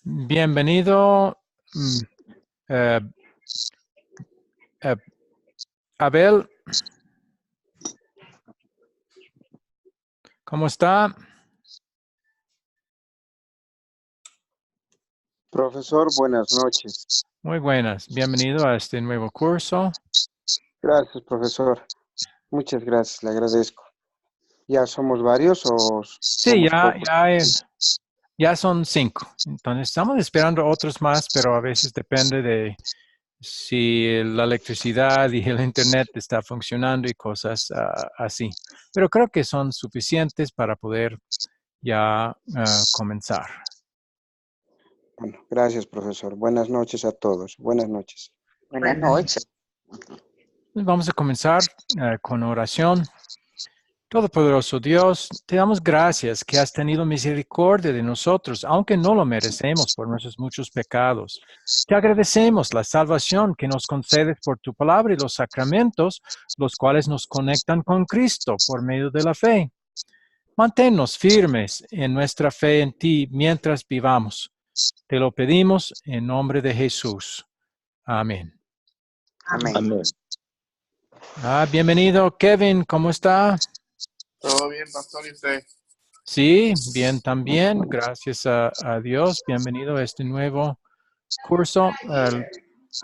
Bienvenido, eh, eh, Abel. ¿Cómo está? Profesor, buenas noches. Muy buenas. Bienvenido a este nuevo curso. Gracias, profesor. Muchas gracias, le agradezco. ¿Ya somos varios o Sí, somos pocos? ya son 5. Entonces, estamos esperando otros más, pero a veces depende de si la electricidad y el internet está funcionando y cosas así. Pero creo que son suficientes para poder ya comenzar. Bueno, gracias, profesor. Buenas noches a todos. Buenas noches. Buenas noches. Vamos a comenzar con oración. Todopoderoso Dios, te damos gracias que has tenido misericordia de nosotros, aunque no lo merecemos por nuestros muchos pecados. Te agradecemos la salvación que nos concedes por tu palabra y los sacramentos, los cuales nos conectan con Cristo por medio de la fe. Manténnos firmes en nuestra fe en ti mientras vivamos. Te lo pedimos en nombre de Jesús. Amén. Amén. Bienvenido, Kevin, ¿cómo está? Todo bien, pastor, ¿y usted? Sí, bien también, gracias a Dios. Bienvenido a este nuevo curso.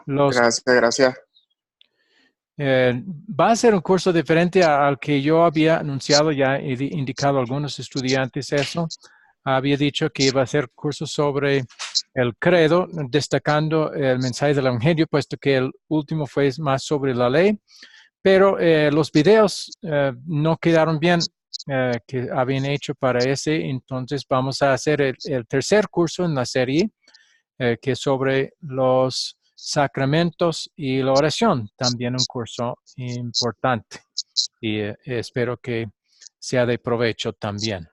Gracias. Va a ser un curso diferente al que yo había anunciado, ya he indicado a algunos estudiantes eso. Había dicho que iba a ser curso sobre el credo, destacando el mensaje del Evangelio, puesto que el último fue más sobre la ley. Pero los videos no quedaron bien que habían hecho para ese, entonces vamos a hacer el tercer curso en la serie, que es sobre los sacramentos y la oración, también un curso importante, y espero que sea de provecho también,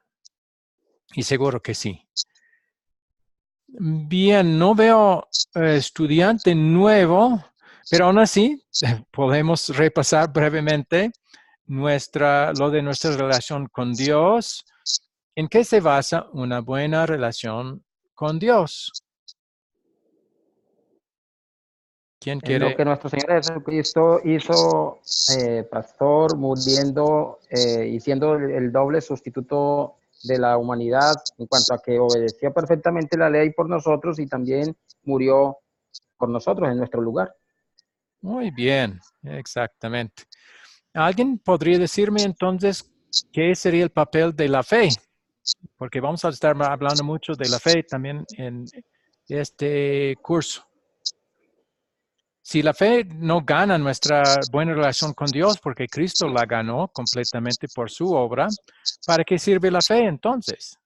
y seguro que sí. Bien, no veo estudiante nuevo, pero aún así podemos repasar brevemente lo de nuestra relación con Dios. ¿En qué se basa una buena relación con Dios? ¿Quién En lo quiere? que nuestro Señor Jesucristo hizo, pastor, muriendo y siendo el doble sustituto de la humanidad en cuanto a que obedeció perfectamente la ley por nosotros y también murió por nosotros en nuestro lugar. Muy bien, exactamente. ¿Alguien podría decirme entonces qué sería el papel de la fe? Porque vamos a estar hablando mucho de la fe también en este curso. Si la fe no gana nuestra buena relación con Dios, porque Cristo la ganó completamente por su obra, ¿para qué sirve la fe entonces?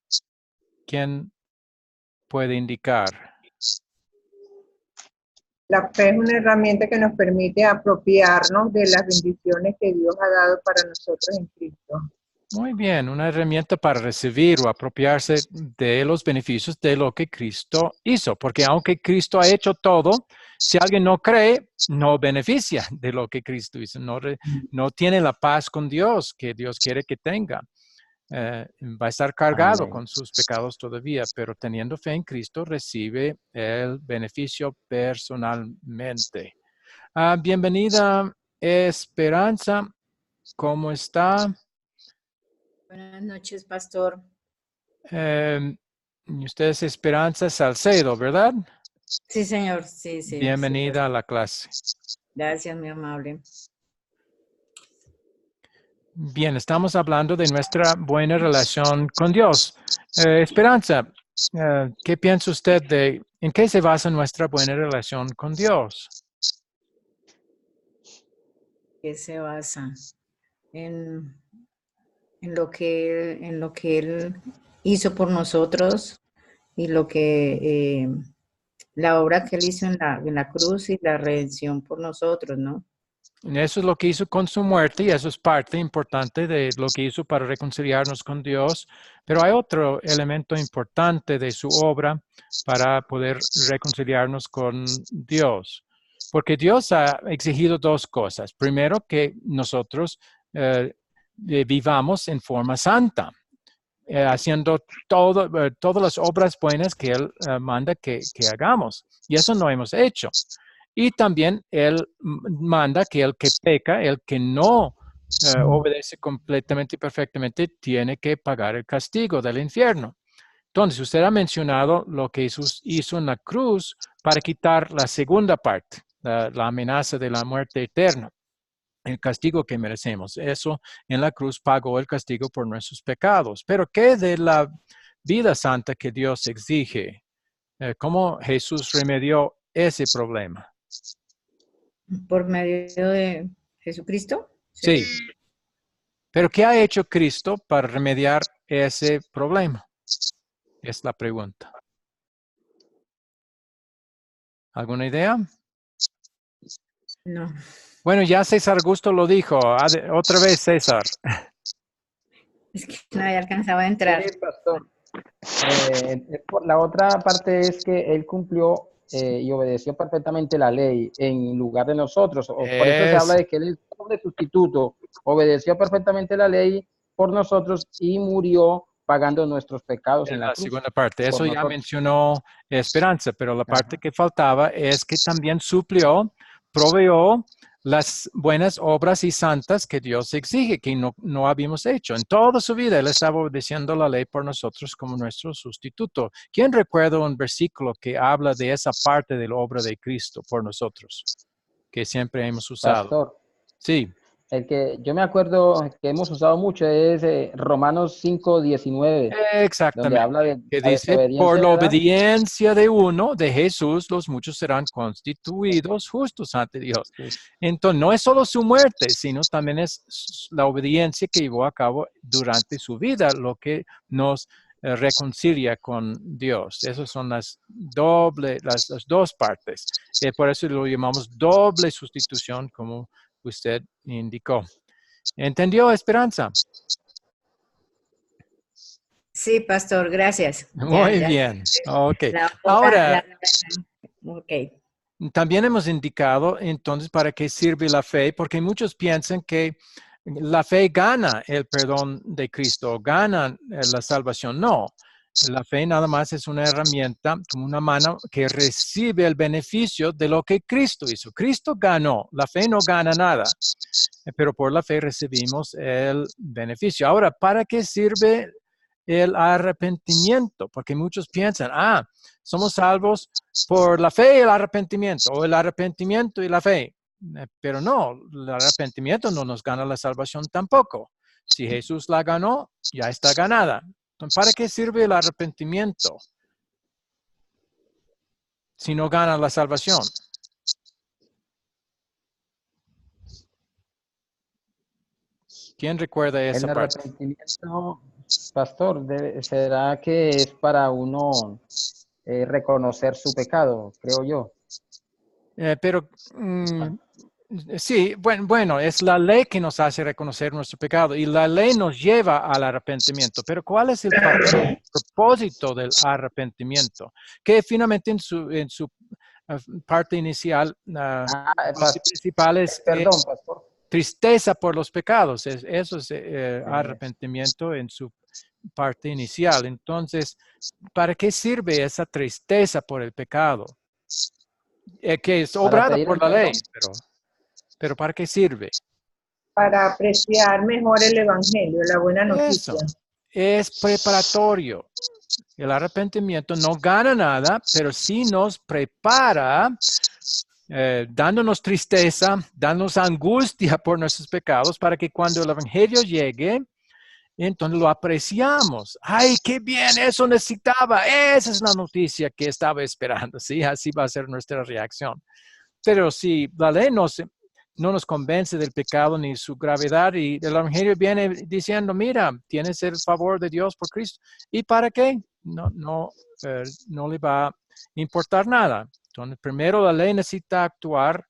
¿Quién puede indicar? La fe es una herramienta que nos permite apropiarnos de las bendiciones que Dios ha dado para nosotros en Cristo. Muy bien, una herramienta para recibir o apropiarse de los beneficios de lo que Cristo hizo, porque aunque Cristo ha hecho todo, si alguien no cree, no beneficia de lo que Cristo hizo, no tiene la paz con Dios que Dios quiere que tenga. Va a estar cargado Amén. con sus pecados todavía, pero teniendo fe en Cristo recibe el beneficio personalmente. Bienvenida, Esperanza, ¿cómo está? Buenas noches, pastor. Usted es Esperanza Salcedo, ¿verdad? Sí, señor. Sí. Bienvenida a la clase. Gracias, muy amable. Bien, estamos hablando de nuestra buena relación con Dios. Esperanza, ¿qué piensa usted en qué se basa nuestra buena relación con Dios? ¿Qué se basa? En lo que Él hizo por nosotros y la obra que Él hizo en la cruz y la redención por nosotros, ¿no? Eso es lo que hizo con su muerte y eso es parte importante de lo que hizo para reconciliarnos con Dios. Pero hay otro elemento importante de su obra para poder reconciliarnos con Dios. Porque Dios ha exigido dos cosas. Primero, que nosotros vivamos en forma santa. haciendo todas las obras buenas que Él manda que hagamos. Y eso no hemos hecho. Y también Él manda que el que peca, el que no obedece completamente y perfectamente, tiene que pagar el castigo del infierno. Entonces, usted ha mencionado lo que Jesús hizo en la cruz para quitar la segunda parte, la amenaza de la muerte eterna, el castigo que merecemos. Eso en la cruz pagó el castigo por nuestros pecados. Pero ¿qué de la vida santa que Dios exige? ¿Cómo Jesús remedió ese problema? ¿Por medio de Jesucristo? Sí. Pero ¿qué ha hecho Cristo para remediar ese problema? Es la pregunta. ¿Alguna idea? No. Bueno, ya César Augusto lo dijo. Otra vez, César. Es que no había alcanzado a entrar. Sí, pastor. La otra parte es que él cumplió y obedeció perfectamente la ley en lugar de nosotros. Por eso se habla de que él es el doble sustituto. Obedeció perfectamente la ley por nosotros y murió pagando nuestros pecados En en la la cruz. segunda parte. Eso por ya nosotros. mencionó Esperanza, pero la parte Ajá. que faltaba es que también suplió, proveyó las buenas obras y santas que Dios exige, que no habíamos hecho. En toda su vida Él estaba obedeciendo la ley por nosotros como nuestro sustituto. ¿Quién recuerda un versículo que habla de esa parte de la obra de Cristo por nosotros, que siempre hemos usado? Pastor, Sí. el que yo me acuerdo que hemos usado mucho es Romanos 5:19, donde Exactamente. habla de Que la dice, por desobediencia, la ¿verdad? obediencia de uno, de Jesús, los muchos serán constituidos justos ante Dios. Sí. Entonces, no es solo su muerte, sino también es la obediencia que llevó a cabo durante su vida, lo que nos reconcilia con Dios. Esas son las dos partes. Por eso lo llamamos doble sustitución, como usted indicó. ¿Entendió, Esperanza? Sí, pastor, gracias. Muy bien. Ok. Ahora, Ahora, ok. también hemos indicado entonces para qué sirve la fe, porque muchos piensan que la fe gana el perdón de Cristo, gana la salvación. No, la fe nada más es una herramienta, como una mano que recibe el beneficio de lo que Cristo hizo. Cristo ganó, la fe no gana nada, pero por la fe recibimos el beneficio. Ahora, ¿para qué sirve el arrepentimiento? Porque muchos piensan, somos salvos por la fe y el arrepentimiento, o el arrepentimiento y la fe. Pero no, el arrepentimiento no nos gana la salvación tampoco. Si Jesús la ganó, ya está ganada. Entonces, ¿para qué sirve el arrepentimiento si no gana la salvación? ¿Quién recuerda esa El parte? arrepentimiento, pastor, será que es para uno reconocer su pecado, creo yo. Sí, bueno, es la ley que nos hace reconocer nuestro pecado y la ley nos lleva al arrepentimiento. Pero ¿cuál es el propósito del arrepentimiento? Que finalmente en su parte inicial, principal es Perdón, pastor. tristeza por los pecados. Eso es arrepentimiento en su parte inicial. Entonces, ¿para qué sirve esa tristeza por el pecado? Que es Para obrada pedir por el la ley, perdón. pero ¿para qué sirve? Para apreciar mejor el Evangelio, la buena noticia. Eso es preparatorio. El arrepentimiento no gana nada, pero sí nos prepara, dándonos tristeza, dándonos angustia por nuestros pecados, para que cuando el Evangelio llegue, entonces lo apreciamos. ¡Ay, qué bien! Eso necesitaba. Esa es la noticia que estaba esperando. Sí, así va a ser nuestra reacción. Pero si la ley no nos convence del pecado ni su gravedad, y el Evangelio viene diciendo, mira, tienes el favor de Dios por Cristo, ¿y para qué? No le va a importar nada. Entonces, primero la ley necesita actuar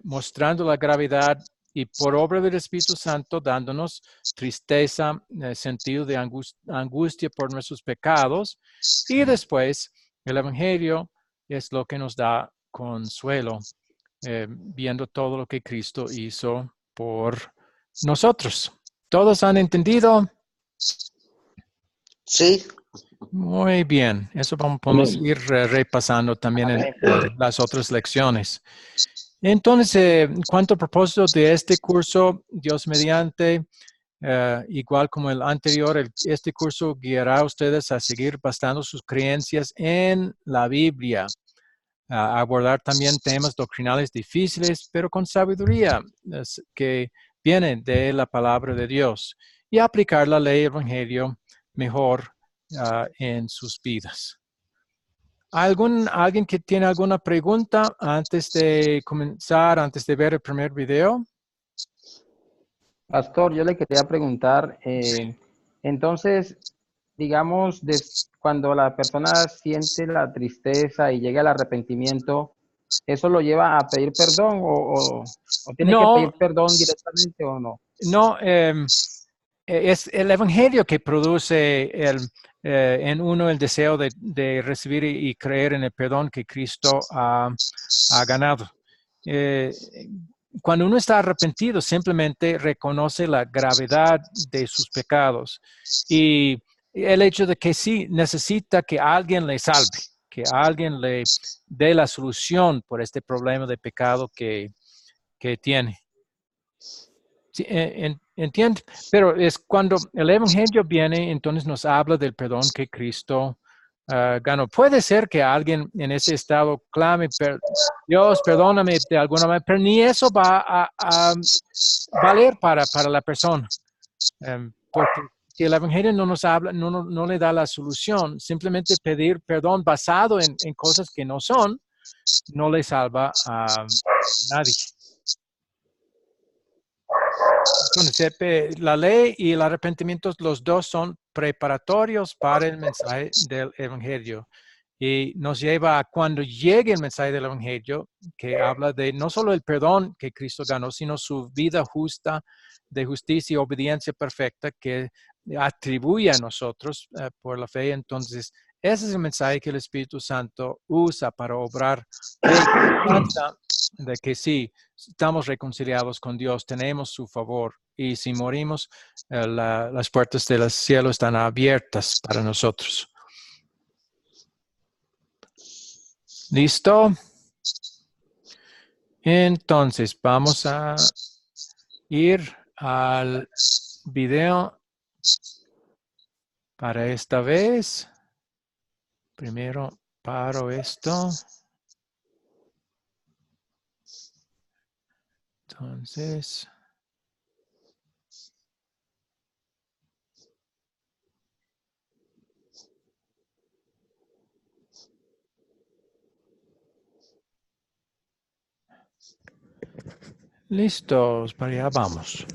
mostrando la gravedad y por obra del Espíritu Santo dándonos tristeza, sentido de angustia por nuestros pecados, y después el Evangelio es lo que nos da consuelo, viendo todo lo que Cristo hizo por nosotros. ¿Todos han entendido? Sí. Muy bien. Eso podemos ir repasando también en las otras lecciones. Entonces, en cuanto al propósito de este curso, Dios mediante, igual como el anterior, este curso guiará a ustedes a seguir basando sus creencias en la Biblia, a abordar también temas doctrinales difíciles, pero con sabiduría que vienen de la palabra de Dios, y aplicar la ley del Evangelio mejor en sus vidas. ¿Alguien que tiene alguna pregunta antes de comenzar, antes de ver el primer video? Pastor, yo le quería preguntar, entonces, digamos, cuando la persona siente la tristeza y llega el arrepentimiento, ¿eso lo lleva a pedir perdón o tiene que No, pedir perdón directamente o no? no, es el Evangelio que produce en uno el deseo de recibir y creer en el perdón que Cristo ha ganado. Cuando uno está arrepentido, simplemente reconoce la gravedad de sus pecados y el hecho de que sí necesita que alguien le salve, que alguien le dé la solución por este problema de pecado que tiene. Sí, entiendo, pero es cuando el Evangelio viene, entonces nos habla del perdón que Cristo ganó. Puede ser que alguien en ese estado clame, Dios, perdóname de alguna manera, pero ni eso va a valer para la persona. Porque si el Evangelio no nos habla, no le da la solución, simplemente pedir perdón basado en cosas que no son, no le salva a nadie. Entonces, la ley y el arrepentimiento, los dos son preparatorios para el mensaje del Evangelio. Y nos lleva a cuando llegue el mensaje del Evangelio, que habla de no solo el perdón que Cristo ganó, sino su vida justa, de justicia y obediencia perfecta que atribuye a nosotros por la fe. Entonces, ese es el mensaje que el Espíritu Santo usa para obrar de que sí, estamos reconciliados con Dios, tenemos su favor, y si morimos, las puertas del cielo están abiertas para nosotros. ¿Listo? Entonces, vamos a ir al video para esta vez. Primero paro esto. Entonces, listos, para allá vamos.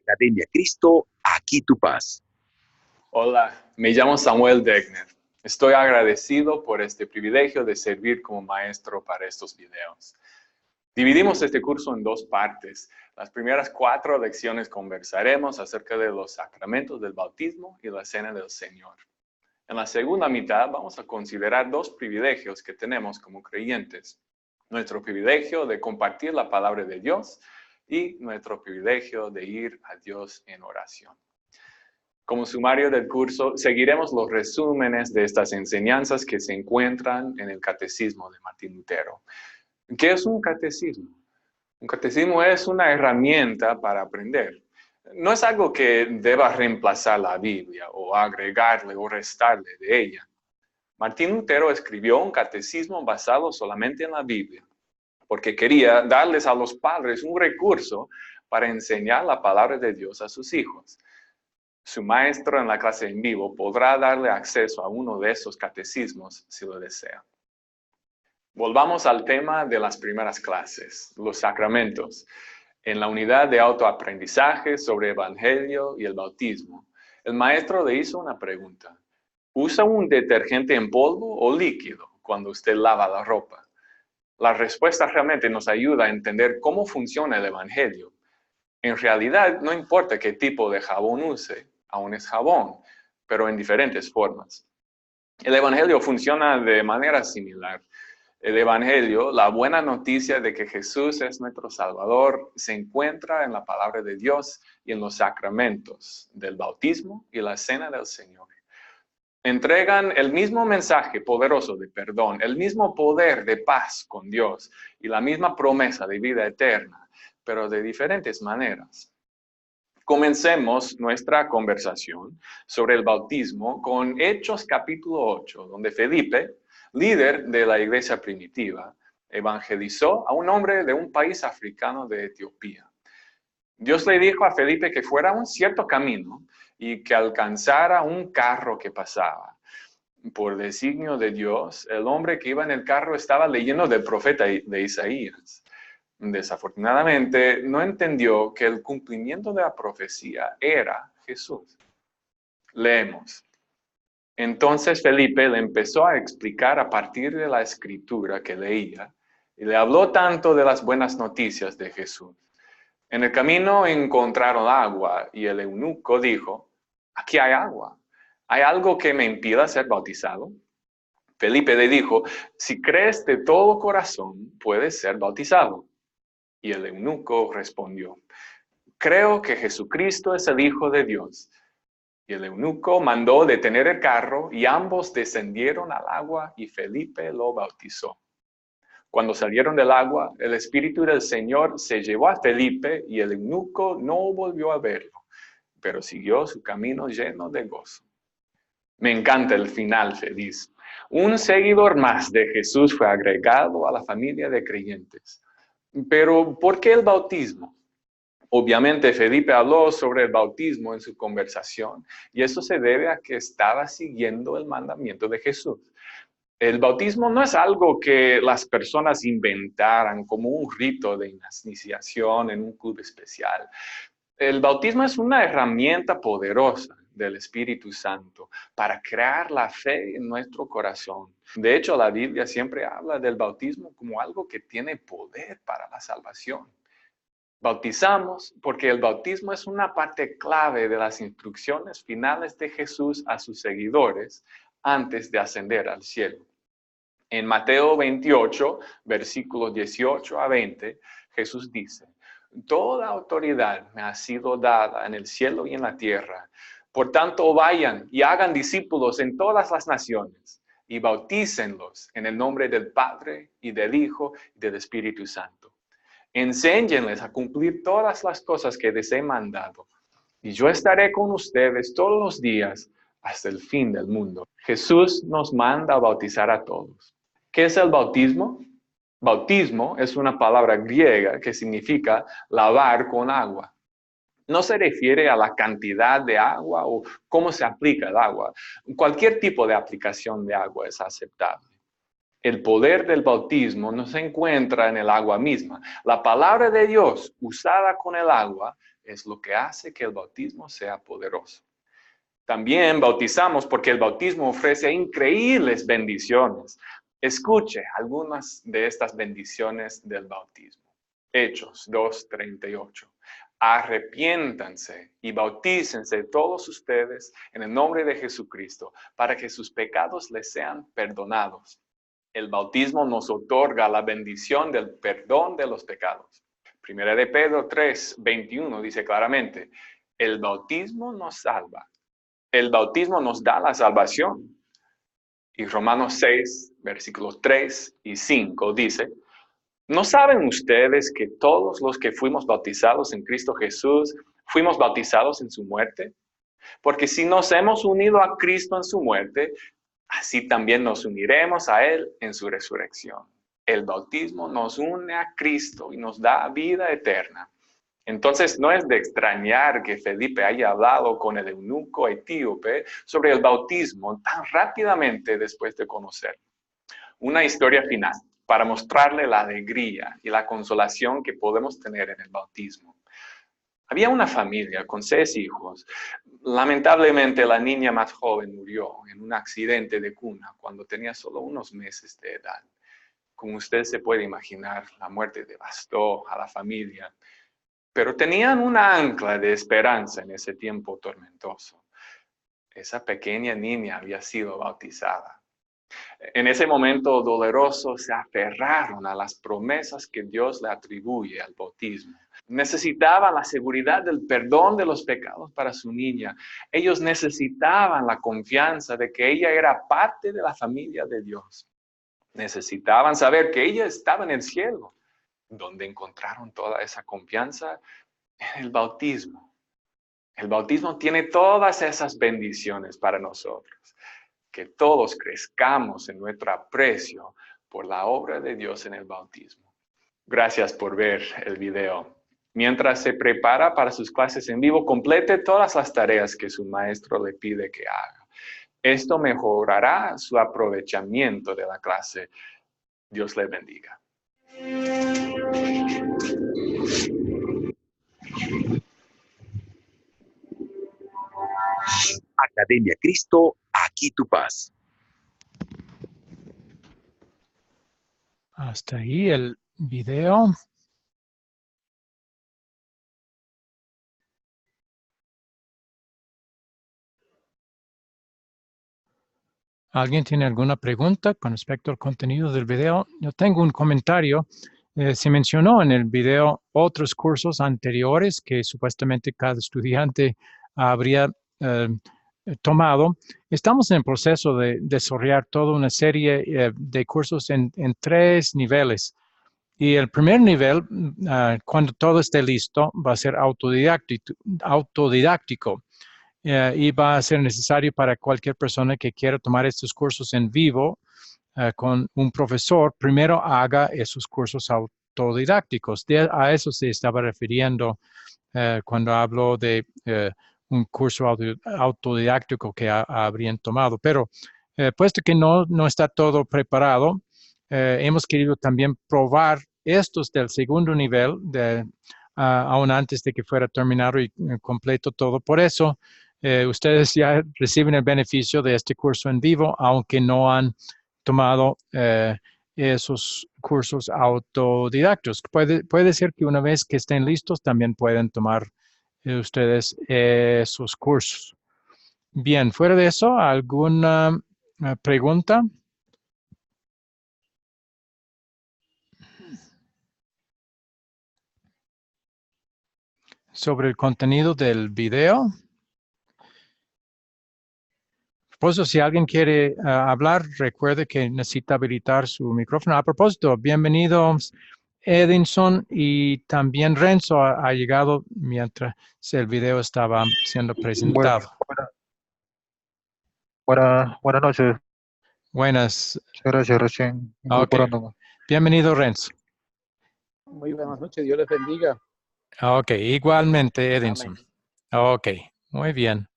Academia Cristo, aquí tu paz. Hola, me llamo Samuel Degner. Estoy agradecido por este privilegio de servir como maestro para estos videos. Dividimos este curso en dos partes. Las primeras 4 lecciones conversaremos acerca de los sacramentos del bautismo y la cena del Señor. En la segunda mitad vamos a considerar 2 privilegios que tenemos como creyentes. Nuestro privilegio de compartir la palabra de Dios y nuestro privilegio de ir a Dios en oración. Como sumario del curso, seguiremos los resúmenes de estas enseñanzas que se encuentran en el Catecismo de Martín Lutero. ¿Qué es un catecismo? Un catecismo es una herramienta para aprender. No es algo que deba reemplazar la Biblia o agregarle o restarle de ella. Martín Lutero escribió un catecismo basado solamente en la Biblia, porque quería darles a los padres un recurso para enseñar la palabra de Dios a sus hijos. Su maestro en la clase en vivo podrá darle acceso a uno de esos catecismos si lo desea. Volvamos al tema de las primeras clases, los sacramentos. En la unidad de autoaprendizaje sobre Evangelio y el bautismo, el maestro le hizo una pregunta. ¿Usa un detergente en polvo o líquido cuando usted lava la ropa? La respuesta realmente nos ayuda a entender cómo funciona el Evangelio. En realidad, no importa qué tipo de jabón use, aún es jabón, pero en diferentes formas. El Evangelio funciona de manera similar. El Evangelio, la buena noticia de que Jesús es nuestro Salvador, se encuentra en la palabra de Dios y en los sacramentos del bautismo y la cena del Señor. Entregan el mismo mensaje poderoso de perdón, el mismo poder de paz con Dios y la misma promesa de vida eterna, pero de diferentes maneras. Comencemos nuestra conversación sobre el bautismo con Hechos capítulo 8, donde Felipe, líder de la iglesia primitiva, evangelizó a un hombre de un país africano de Etiopía. Dios le dijo a Felipe que fuera un cierto camino y que alcanzara un carro que pasaba. Por designio de Dios, el hombre que iba en el carro estaba leyendo del profeta de Isaías. Desafortunadamente, no entendió que el cumplimiento de la profecía era Jesús. Leemos. Entonces Felipe le empezó a explicar a partir de la escritura que leía y le habló tanto de las buenas noticias de Jesús. En el camino encontraron agua y el eunuco dijo, aquí hay agua. ¿Hay algo que me impida ser bautizado? Felipe le dijo, si crees de todo corazón, puedes ser bautizado. Y el eunuco respondió, creo que Jesucristo es el Hijo de Dios. Y el eunuco mandó detener el carro y ambos descendieron al agua y Felipe lo bautizó. Cuando salieron del agua, el Espíritu del Señor se llevó a Felipe y el eunuco no volvió a verlo, pero siguió su camino lleno de gozo. Me encanta el final feliz. Un seguidor más de Jesús fue agregado a la familia de creyentes. Pero, ¿por qué el bautismo? Obviamente, Felipe habló sobre el bautismo en su conversación y eso se debe a que estaba siguiendo el mandamiento de Jesús. El bautismo no es algo que las personas inventaran como un rito de iniciación en un club especial. El bautismo es una herramienta poderosa del Espíritu Santo para crear la fe en nuestro corazón. De hecho, la Biblia siempre habla del bautismo como algo que tiene poder para la salvación. Bautizamos porque el bautismo es una parte clave de las instrucciones finales de Jesús a sus seguidores antes de ascender al cielo. En Mateo 28, versículos 18 a 20, Jesús dice, toda autoridad me ha sido dada en el cielo y en la tierra. Por tanto, vayan y hagan discípulos en todas las naciones y bautícenlos en el nombre del Padre y del Hijo y del Espíritu Santo. Enséñenles a cumplir todas las cosas que les he mandado. Y yo estaré con ustedes todos los días hasta el fin del mundo. Jesús nos manda a bautizar a todos. ¿Qué es el bautismo? Bautismo es una palabra griega que significa lavar con agua. No se refiere a la cantidad de agua o cómo se aplica el agua. Cualquier tipo de aplicación de agua es aceptable. El poder del bautismo no se encuentra en el agua misma. La palabra de Dios usada con el agua es lo que hace que el bautismo sea poderoso. También bautizamos porque el bautismo ofrece increíbles bendiciones. Escuche algunas de estas bendiciones del bautismo. Hechos 2:38. Arrepiéntanse y bautícense todos ustedes en el nombre de Jesucristo para que sus pecados les sean perdonados. El bautismo nos otorga la bendición del perdón de los pecados. Primera de Pedro 3:21 dice claramente, el bautismo nos salva. El bautismo nos da la salvación. Y Romanos 6, versículos 3 y 5 dice, ¿no saben ustedes que todos los que fuimos bautizados en Cristo Jesús, fuimos bautizados en su muerte? Porque si nos hemos unido a Cristo en su muerte, así también nos uniremos a Él en su resurrección. El bautismo nos une a Cristo y nos da vida eterna. Entonces no es de extrañar que Felipe haya hablado con el eunuco etíope sobre el bautismo tan rápidamente después de conocerlo. Una historia final para mostrarle la alegría y la consolación que podemos tener en el bautismo. Había una familia con 6 hijos. Lamentablemente la niña más joven murió en un accidente de cuna cuando tenía solo unos meses de edad. Como usted se puede imaginar, la muerte devastó a la familia. Pero tenían una ancla de esperanza en ese tiempo tormentoso. esa pequeña niña había sido bautizada. En ese momento doloroso se aferraron a las promesas que Dios le atribuye al bautismo. Necesitaban la seguridad del perdón de los pecados para su niña. Ellos necesitaban la confianza de que ella era parte de la familia de Dios. Necesitaban saber que ella estaba en el cielo, donde encontraron toda esa confianza en el bautismo. El bautismo tiene todas esas bendiciones para nosotros. Que todos crezcamos en nuestro aprecio por la obra de Dios en el bautismo. Gracias por ver el video. Mientras se prepara para sus clases en vivo, complete todas las tareas que su maestro le pide que haga. Esto mejorará su aprovechamiento de la clase. Dios le bendiga. Academia Cristo, aquí tu paz. Hasta ahí el video. ¿Alguien tiene alguna pregunta con respecto al contenido del video? Yo tengo un comentario. Se mencionó en el video otros cursos anteriores que supuestamente cada estudiante habría tomado. Estamos en el proceso de desarrollar toda una serie de cursos en 3 niveles. Y el primer nivel, cuando todo esté listo, va a ser autodidáctico. Y va a ser necesario para cualquier persona que quiera tomar estos cursos en vivo con un profesor, primero haga esos cursos autodidácticos. A eso se estaba refiriendo cuando hablo de un curso autodidáctico que habrían tomado. Pero puesto que no está todo preparado, hemos querido también probar estos del segundo nivel, aún antes de que fuera terminado y completo todo. Por eso, ustedes ya reciben el beneficio de este curso en vivo, aunque no han tomado esos cursos autodidactos. Puede ser que una vez que estén listos, también pueden tomar ustedes esos cursos. Bien, fuera de eso, ¿alguna pregunta? Sobre el contenido del video. Por eso, si alguien quiere hablar, recuerde que necesita habilitar su micrófono. A propósito, bienvenidos Edinson, y también Renzo ha llegado mientras el video estaba siendo presentado. Buenas noches. Buenas. Gracias, recién Okay. incorporándome. Bienvenido, Renzo. Muy buenas noches, Dios les bendiga. Ok, igualmente, Edinson. Amén. Ok, muy bien.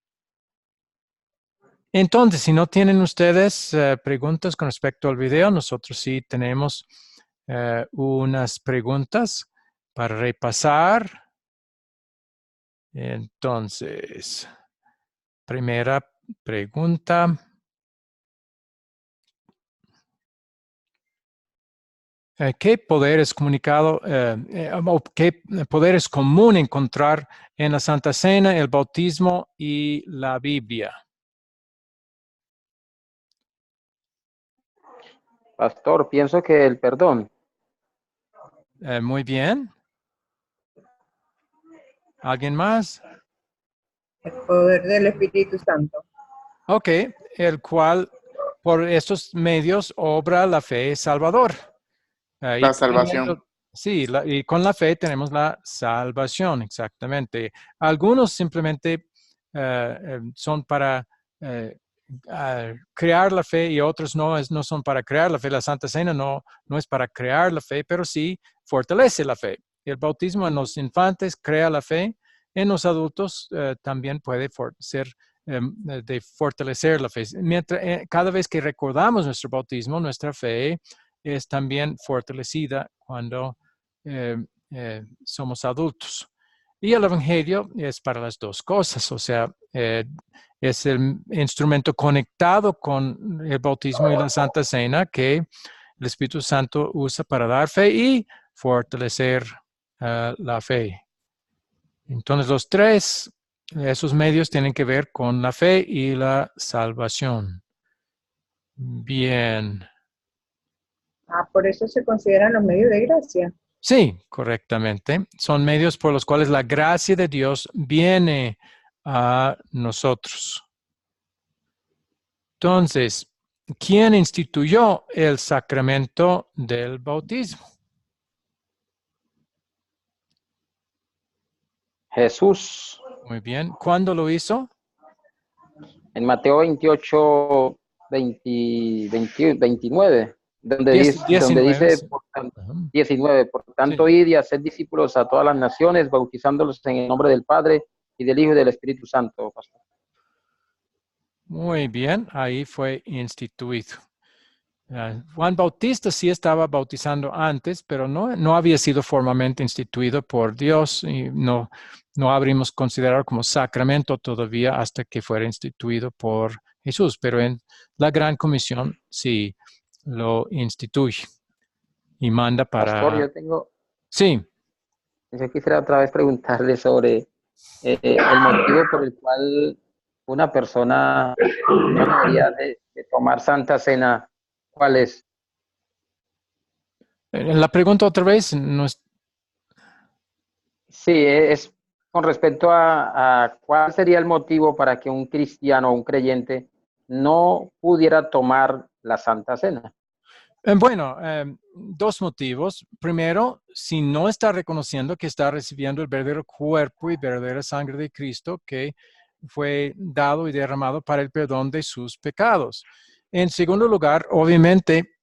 Entonces, si no tienen ustedes preguntas con respecto al video, nosotros sí tenemos unas preguntas para repasar. Entonces, primera pregunta. ¿Qué poder es comunicado, o qué poder es común encontrar en la Santa Cena, el bautismo y la Biblia? Pastor, pienso que el perdón. Muy bien. ¿Alguien más? El poder del Espíritu Santo. Ok, el cual por estos medios obra la fe salvador. La salvación. Sí, y con la fe tenemos la salvación, exactamente. Algunos simplemente son para crear la fe y otros no son para crear la fe. La Santa Cena no es para crear la fe, pero sí fortalece la fe. El bautismo en los infantes crea la fe. En los adultos también puede ser de fortalecer la fe. Cada vez que recordamos nuestro bautismo, nuestra fe es también fortalecida cuando somos adultos. Y el Evangelio es para las dos cosas, o sea, es el instrumento conectado con el bautismo y la Santa Cena que el Espíritu Santo usa para dar fe y fortalecer la fe. Entonces, los tres Esos medios tienen que ver con la fe y la salvación. Bien. Por eso se consideran los medios de gracia. Sí, correctamente. Son medios por los cuales la gracia de Dios viene a nosotros. Entonces, ¿quién instituyó el sacramento del bautismo? Jesús. Muy bien. ¿Cuándo lo hizo? En Mateo 28, 29, donde 19, dice, sí. por tanto, 19, por tanto, id y haced discípulos a todas las naciones, bautizándolos en el nombre del Padre y del Hijo y del Espíritu Santo, pastor. Muy bien, ahí fue instituido. Juan Bautista sí estaba bautizando antes, pero no había sido formalmente instituido por Dios y no habríamos considerado como sacramento todavía hasta que fuera instituido por Jesús, pero en la Gran Comisión sí lo instituye y manda para... Pastor, yo tengo... Sí. Yo quisiera otra vez preguntarle sobre el motivo por el cual una persona no debería de tomar Santa Cena. ¿Cuál es? La pregunta otra vez no es... Sí, es con respecto a cuál sería el motivo para que un cristiano o un creyente no pudiera tomar la Santa Cena. Bueno, dos motivos. Primero, si no está reconociendo que está recibiendo el verdadero cuerpo y verdadera sangre de Cristo que fue dado y derramado para el perdón de sus pecados. En segundo lugar, obviamente,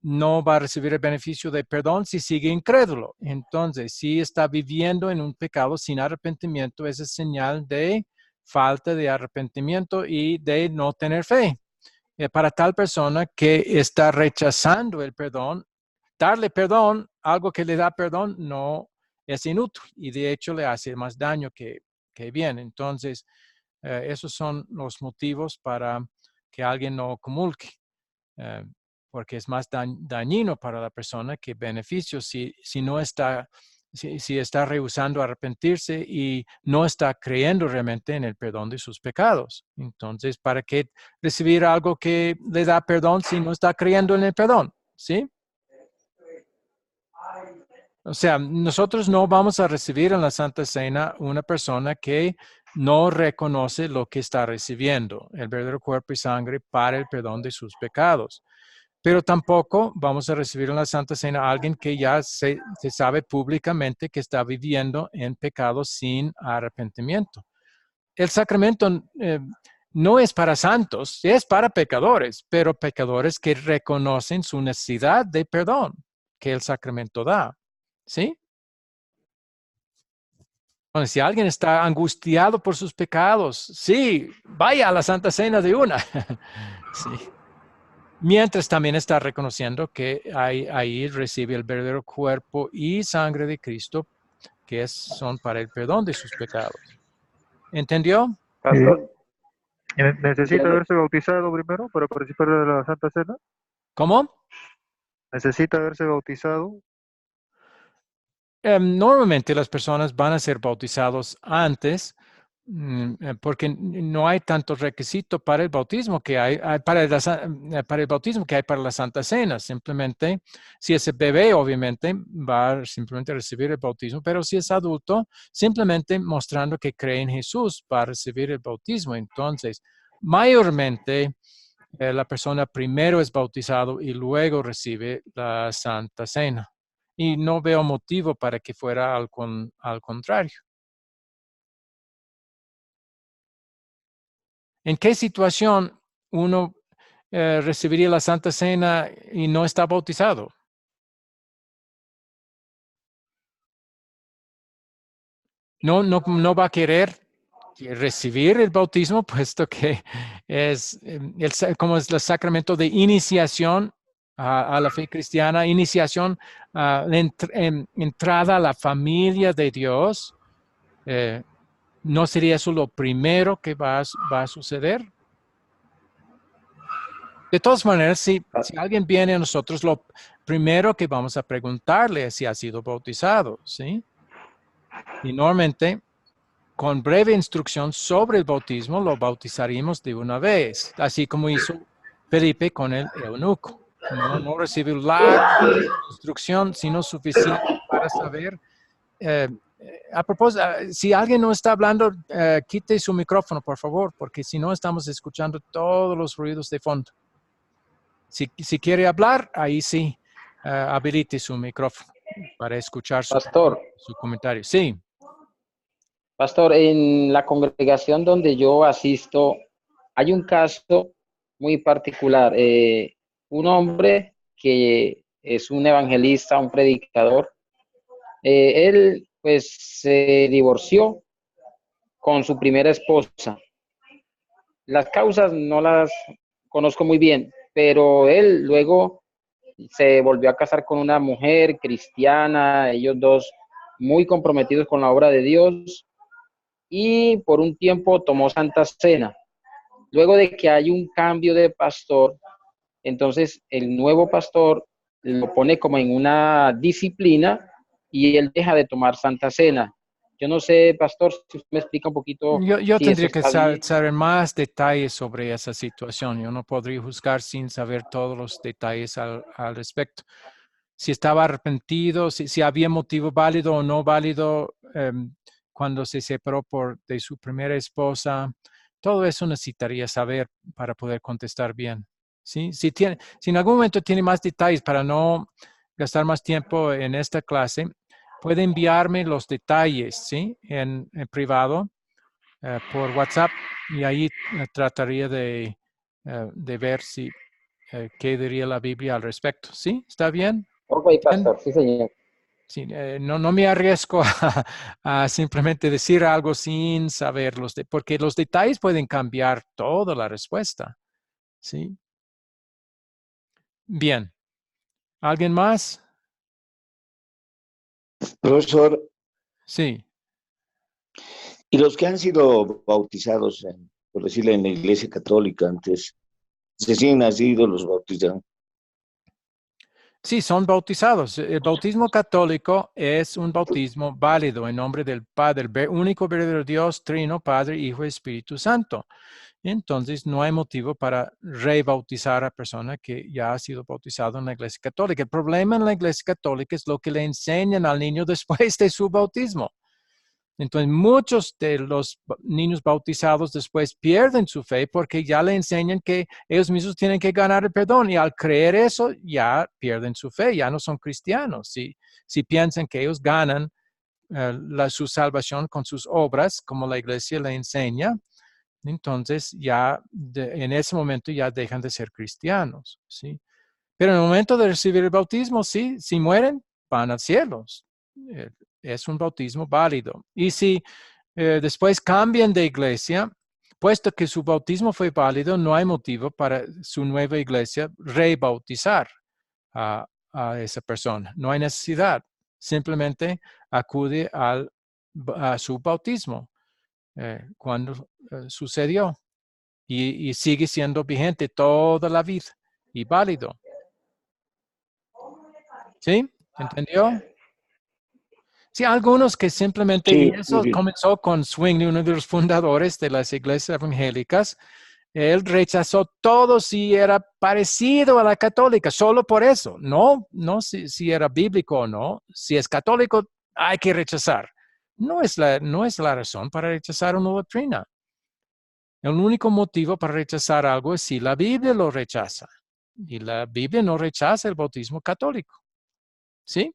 no va a recibir el beneficio de perdón si sigue incrédulo. Entonces, si está viviendo en un pecado sin arrepentimiento, esa es señal de falta de arrepentimiento y de no tener fe. Para tal persona que está rechazando el perdón, darle perdón, algo que le da perdón, no es inútil y de hecho le hace más daño que bien. Entonces, esos son los motivos para que alguien no comulgue, porque es más dañino para la persona que beneficio si no está... Si está rehusando arrepentirse y no está creyendo realmente en el perdón de sus pecados. Entonces, ¿para qué recibir algo que le da perdón si no está creyendo en el perdón? ¿Sí? O sea, nosotros no vamos a recibir en la Santa Cena una persona que no reconoce lo que está recibiendo, el verdadero cuerpo y sangre para el perdón de sus pecados. Pero tampoco vamos a recibir en la Santa Cena a alguien que ya se sabe públicamente que está viviendo en pecado sin arrepentimiento. El sacramento no es para santos, es para pecadores, pero pecadores que reconocen su necesidad de perdón que el sacramento da. ¿Sí? Bueno, si alguien está angustiado por sus pecados, sí, vaya a la Santa Cena de una. Sí. Mientras también está reconociendo que ahí recibe el verdadero cuerpo y sangre de Cristo, que son para el perdón de sus pecados. ¿Entendió? ¿Necesita haberse bautizado primero para participar de la Santa Cena? ¿Cómo? ¿Necesita haberse bautizado? Normalmente las personas van a ser bautizados antes porque no hay tanto requisito para el bautismo que hay para el bautismo que hay para la Santa Cena. Simplemente, si ese bebé obviamente va a simplemente recibir el bautismo, pero si es adulto, simplemente mostrando que cree en Jesús va a recibir el bautismo. Entonces, mayormente la persona primero es bautizado y luego recibe la Santa Cena. Y no veo motivo para que fuera al contrario. ¿En qué situación uno recibiría la Santa Cena y no está bautizado? No va a querer recibir el bautismo, puesto que es como es el sacramento de iniciación a la fe cristiana, iniciación, entrada a la familia de Dios. ¿No sería eso lo primero que va a suceder? De todas maneras, si alguien viene a nosotros, lo primero que vamos a preguntarle es si ha sido bautizado, ¿sí? Y normalmente con breve instrucción sobre el bautismo, lo bautizaríamos de una vez, así como hizo Felipe con el eunuco. No recibió larga instrucción, sino suficiente para saber. A propósito, si alguien no está hablando, quite su micrófono, por favor, porque si no estamos escuchando todos los ruidos de fondo. Si quiere hablar, ahí sí, habilite su micrófono para escuchar su comentario. Sí. Pastor, en la congregación donde yo asisto, hay un caso muy particular. Un hombre que es un evangelista, un predicador, él pues se divorció con su primera esposa. Las causas no las conozco muy bien, pero él luego se volvió a casar con una mujer cristiana, ellos dos muy comprometidos con la obra de Dios, y por un tiempo tomó Santa Cena. Luego de que hay un cambio de pastor, entonces el nuevo pastor lo pone como en una disciplina y él deja de tomar Santa Cena. Yo no sé, pastor, si usted me explica un poquito. Yo si tendría eso que está bien. saber más detalles sobre esa situación. Yo no podría juzgar sin saber todos los detalles al respecto. Si estaba arrepentido, si había motivo válido o no válido cuando se separó de su primera esposa, todo eso necesitaría saber para poder contestar bien. ¿Sí? Si en algún momento tiene más detalles para no gastar más tiempo en esta clase, puede enviarme los detalles, ¿sí? En privado por WhatsApp y ahí trataría de ver qué diría la Biblia al respecto. ¿Sí? ¿Está bien? Ok, pastor, sí, señor. Sí, no me arriesgo a simplemente decir algo sin saber porque los detalles pueden cambiar toda la respuesta. ¿Sí? Bien. ¿Alguien más? Profesor, Sí. y los que han sido bautizados, por decirlo, en la Iglesia Católica antes, recién nacidos los bautizan. Sí, son bautizados. El bautismo católico es un bautismo válido en nombre del Padre, único verdadero Dios, Trino, Padre, Hijo y Espíritu Santo. Entonces, no hay motivo para rebautizar a persona que ya ha sido bautizado en la Iglesia Católica. El problema en la Iglesia Católica es lo que le enseñan al niño después de su bautismo. Entonces, muchos de los niños bautizados después pierden su fe porque ya le enseñan que ellos mismos tienen que ganar el perdón y al creer eso ya pierden su fe, ya no son cristianos. Si piensan que ellos ganan su salvación con sus obras, como la iglesia le enseña, entonces ya en ese momento ya dejan de ser cristianos, ¿sí? Pero en el momento de recibir el bautismo, sí, si mueren, van al cielo. Es un bautismo válido. Y si después cambian de iglesia, puesto que su bautismo fue válido, no hay motivo para su nueva iglesia rebautizar a esa persona. No hay necesidad. Simplemente acude a su bautismo cuando sucedió y sigue siendo vigente toda la vida y válido. ¿Sí? ¿Entendió? Sí, algunos que simplemente, Sí, y eso comenzó con Zwingli, uno de los fundadores de las iglesias evangélicas. Él rechazó todo si era parecido a la católica, solo por eso. No si era bíblico o no. Si es católico, hay que rechazar. No es la razón para rechazar una doctrina. El único motivo para rechazar algo es si la Biblia lo rechaza. Y la Biblia no rechaza el bautismo católico. ¿Sí?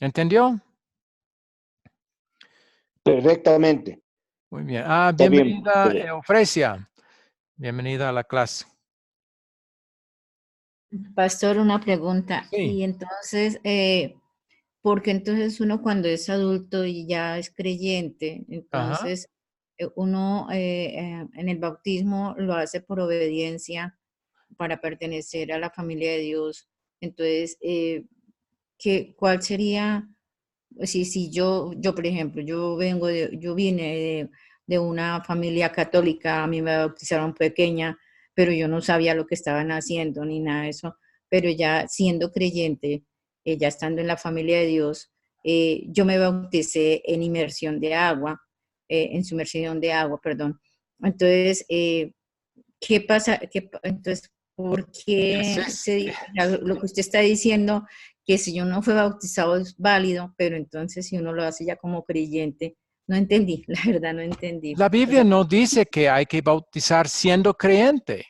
¿Entendió? Perfectamente. Muy bien. Está Bienvenida, bien. Eufresia. Bienvenida a la clase. Pastor, una pregunta. Sí. Y entonces, porque entonces uno cuando es adulto y ya es creyente, entonces uno en el bautismo lo hace por obediencia para pertenecer a la familia de Dios. Entonces, ¿cuál sería, si yo, por ejemplo, yo vine de una familia católica, a mí me bautizaron pequeña, pero yo no sabía lo que estaban haciendo ni nada de eso, pero ya siendo creyente, ya estando en la familia de Dios, yo me bauticé en inmersión de agua, en sumersión de agua, perdón. Entonces, ¿qué pasa? Entonces, ¿por qué lo que usted está diciendo, que si uno fue bautizado es válido, pero entonces si uno lo hace ya como creyente? No entendí, la verdad no entendí. La Biblia no dice que hay que bautizar siendo creyente.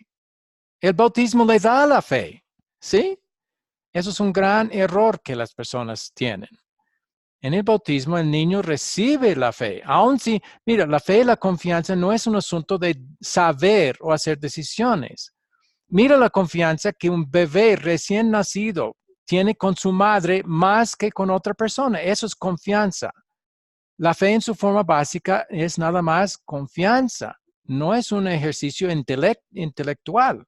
El bautismo le da la fe, ¿sí? Eso es un gran error que las personas tienen. En el bautismo el niño recibe la fe. Aun si, mira, la fe y la confianza no es un asunto de saber o hacer decisiones. Mira la confianza que un bebé recién nacido tiene con su madre más que con otra persona. Eso es confianza. La fe en su forma básica es nada más confianza. No es un ejercicio intelectual.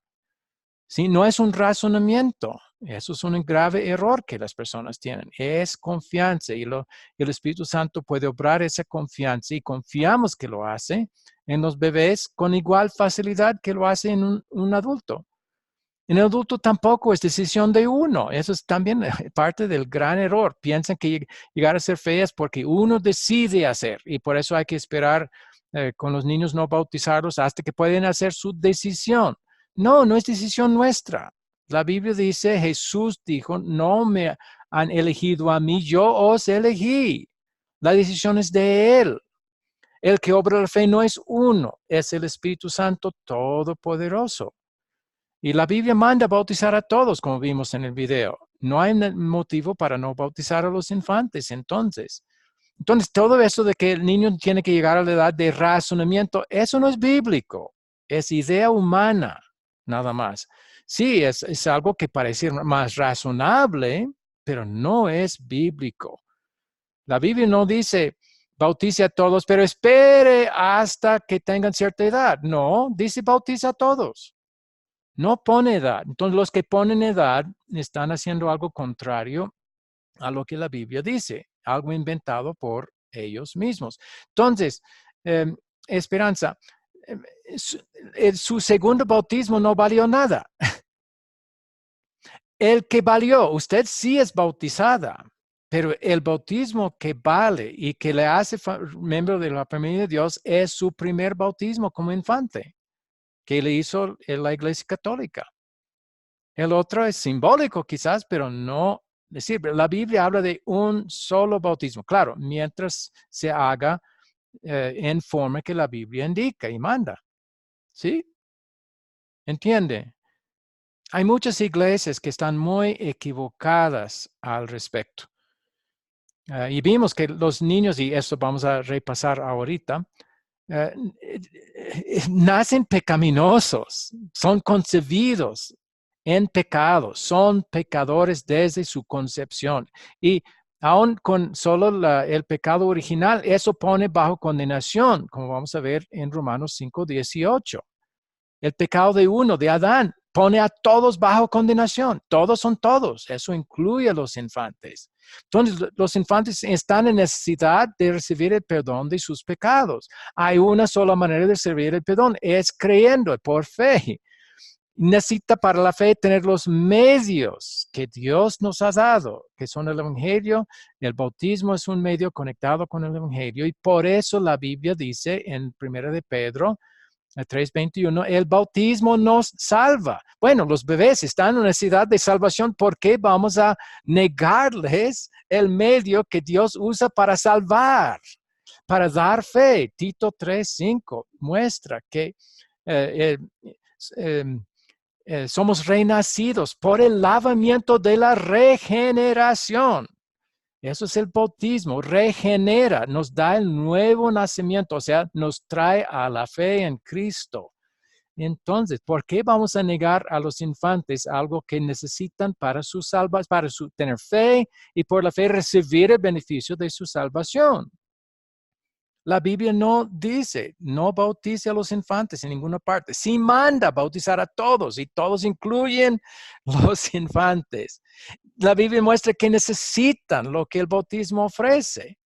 ¿Sí? No es un razonamiento. Eso es un grave error que las personas tienen. Es confianza y el Espíritu Santo puede obrar esa confianza y confiamos que lo hace en los bebés con igual facilidad que lo hace en un adulto. En el adulto tampoco es decisión de uno. Eso es también parte del gran error. Piensan que llegar a ser fe es porque uno decide hacer y por eso hay que esperar con los niños no bautizados hasta que pueden hacer su decisión. No, no es decisión nuestra. La Biblia dice, Jesús dijo, no me han elegido a mí, yo os elegí. La decisión es de Él. El que obra la fe no es uno, es el Espíritu Santo Todopoderoso. Y la Biblia manda bautizar a todos, como vimos en el video. No hay motivo para no bautizar a los infantes, entonces. Entonces, todo eso de que el niño tiene que llegar a la edad de razonamiento, eso no es bíblico. Es idea humana, nada más. Sí, es algo que parece más razonable, pero no es bíblico. La Biblia no dice, bautice a todos, pero espere hasta que tengan cierta edad. No, dice bautiza a todos. No pone edad. Entonces, los que ponen edad están haciendo algo contrario a lo que la Biblia dice, algo inventado por ellos mismos. Entonces, Esperanza, su segundo bautismo no valió nada. El que valió, usted sí es bautizada, pero el bautismo que vale y que le hace miembro de la familia de Dios es su primer bautismo como infante, que le hizo en la Iglesia Católica. El otro es simbólico quizás, pero no decir. La Biblia habla de un solo bautismo. Claro, mientras se haga en forma que la Biblia indica y manda. ¿Sí? ¿Entiende? Hay muchas iglesias que están muy equivocadas al respecto. Y vimos que los niños, y esto vamos a repasar ahorita, nacen pecaminosos, son concebidos en pecado, son pecadores desde su concepción. Y aún con solo el pecado original, eso pone bajo condenación, como vamos a ver en Romanos 5:18. El pecado de uno, de Adán, pone a todos bajo condenación. Todos son todos. Eso incluye a los infantes. Entonces, los infantes están en necesidad de recibir el perdón de sus pecados. Hay una sola manera de recibir el perdón, es creyendo por fe. Necesita para la fe tener los medios que Dios nos ha dado, que son el Evangelio. El bautismo es un medio conectado con el Evangelio y por eso la Biblia dice en 1 de Pedro 3:21, el bautismo nos salva. Bueno, los bebés están en necesidad de salvación. ¿Por qué vamos a negarles el medio que Dios usa para salvar, para dar fe? Tito 3:5 muestra que somos renacidos por el lavamiento de la regeneración. Eso es el bautismo, regenera, nos da el nuevo nacimiento, o sea, nos trae a la fe en Cristo. Entonces, ¿por qué vamos a negar a los infantes algo que necesitan para su salvación, para tener fe y por la fe recibir el beneficio de su salvación? La Biblia no dice, no bautice a los infantes en ninguna parte. Sí manda bautizar a todos y todos incluyen los infantes. La Biblia muestra que necesitan lo que el bautismo ofrece.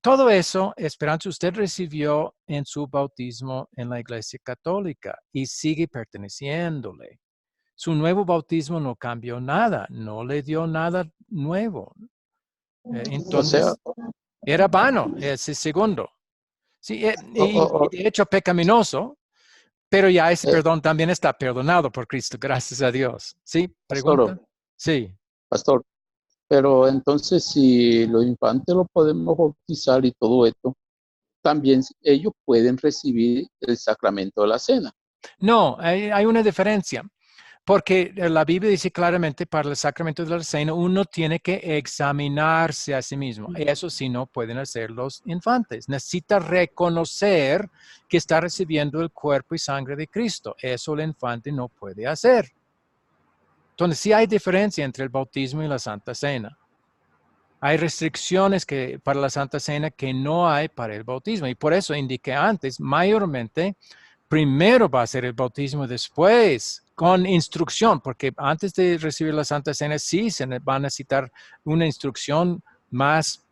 Todo eso, Esperanza, usted recibió en su bautismo en la Iglesia Católica y sigue perteneciéndole. Su nuevo bautismo no cambió nada, no le dio nada nuevo. Entonces, era vano ese segundo. Sí, y de hecho pecaminoso, pero ya ese perdón también está perdonado por Cristo, gracias a Dios. ¿Sí? ¿Pregunta? Pastor, Sí. pastor, pero entonces si los infantes los podemos bautizar y todo esto, también ellos pueden recibir el sacramento de la cena. No, hay una diferencia. Porque la Biblia dice claramente para el sacramento de la cena uno tiene que examinarse a sí mismo. Eso sí no pueden hacer los infantes. Necesita reconocer que está recibiendo el cuerpo y sangre de Cristo. Eso el infante no puede hacer. Entonces sí hay diferencia entre el bautismo y la Santa Cena. Hay restricciones para la Santa Cena que no hay para el bautismo. Y por eso indiqué antes, mayormente, primero va a ser el bautismo, después con instrucción, porque antes de recibir la Santa Cena sí se va a necesitar una instrucción más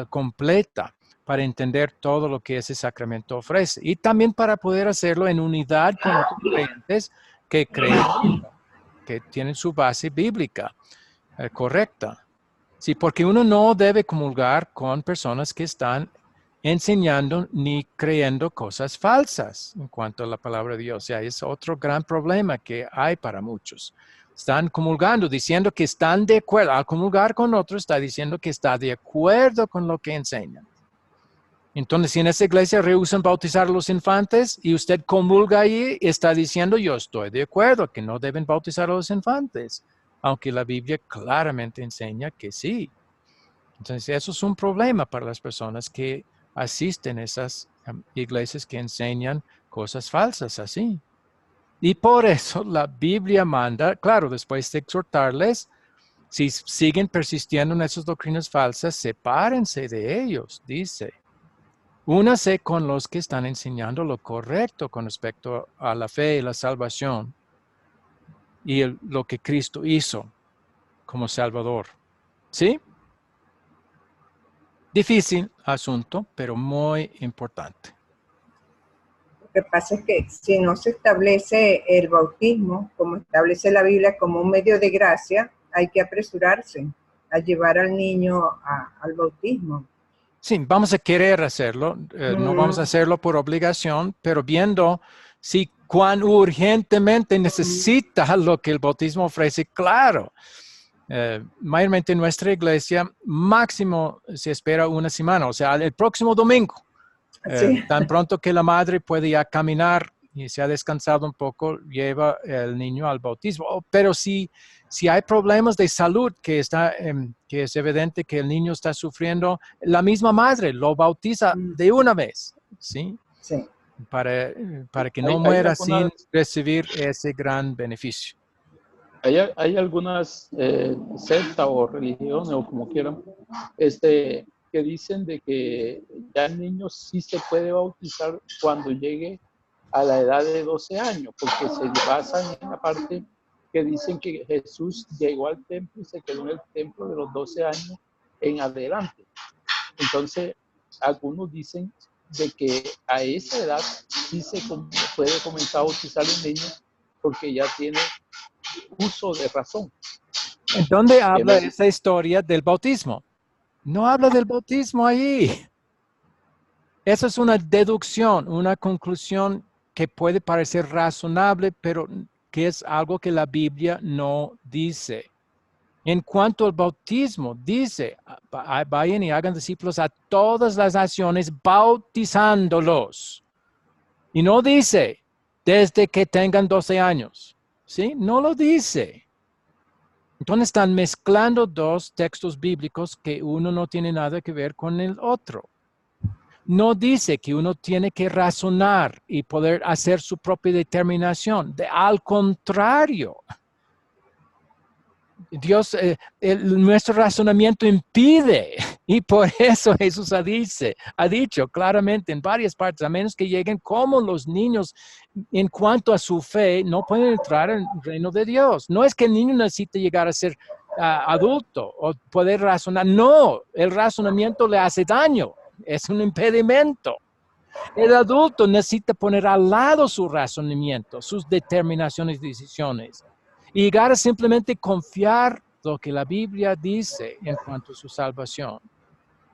completa para entender todo lo que ese sacramento ofrece. Y también para poder hacerlo en unidad con otros creyentes que creen, que tienen su base bíblica correcta. Sí, porque uno no debe comulgar con personas que están enseñando ni creyendo cosas falsas en cuanto a la palabra de Dios. O sea, es otro gran problema que hay para muchos. Están comulgando, diciendo que están de acuerdo. Al comulgar con otros, está diciendo que está de acuerdo con lo que enseñan. Entonces, si en esa iglesia rehusan bautizar a los infantes y usted comulga allí, está diciendo, yo estoy de acuerdo que no deben bautizar a los infantes, aunque la Biblia claramente enseña que sí. Entonces, eso es un problema para las personas que asisten a esas iglesias que enseñan cosas falsas así. Y por eso la Biblia manda, claro, después de exhortarles, si siguen persistiendo en esas doctrinas falsas, sepárense de ellos, dice. Únase con los que están enseñando lo correcto con respecto a la fe y la salvación y lo que Cristo hizo como Salvador. ¿Sí? Difícil asunto, pero muy importante. Lo que pasa es que si no se establece el bautismo, como establece la Biblia, como un medio de gracia, hay que apresurarse a llevar al niño al bautismo. Sí, vamos a querer hacerlo, no vamos a hacerlo por obligación, pero viendo si cuán urgentemente necesita lo que el bautismo ofrece, claro. Mayormente en nuestra iglesia, máximo se espera una semana, o sea, el próximo domingo. Sí. Tan pronto que la madre puede ya caminar y se ha descansado un poco, lleva el niño al bautismo. Pero si hay problemas de salud que es evidente que el niño está sufriendo, la misma madre lo bautiza de una vez, ¿sí? Sí. Para que no muera sin recibir ese gran beneficio. Hay algunas sectas o religiones, o como quieran, que dicen de que ya el niño sí se puede bautizar cuando llegue a la edad de 12 años, porque se basan en la parte que dicen que Jesús llegó al templo y se quedó en el templo de los 12 años en adelante. Entonces, algunos dicen de que a esa edad sí se puede comenzar a bautizar el niño porque ya tiene uso de razón. ¿En dónde habla esa historia del bautismo? No habla del bautismo ahí. Eso es una deducción, una conclusión que puede parecer razonable, pero que es algo que la Biblia no dice. En cuanto al bautismo, dice, vayan y hagan discípulos a todas las naciones, bautizándolos. Y no dice, desde que tengan 12 años. ¿Sí? No lo dice. Entonces están mezclando dos textos bíblicos que uno no tiene nada que ver con el otro. No dice que uno tiene que razonar y poder hacer su propia determinación. Al contrario, Dios, nuestro razonamiento impide, y por eso Jesús ha dicho claramente en varias partes, a menos que lleguen como los niños en cuanto a su fe, no pueden entrar en el reino de Dios. No es que el niño necesite llegar a ser adulto o poder razonar, no, el razonamiento le hace daño, es un impedimento. El adulto necesita poner al lado su razonamiento, sus determinaciones y decisiones. Y llegar a simplemente confiar lo que la Biblia dice en cuanto a su salvación.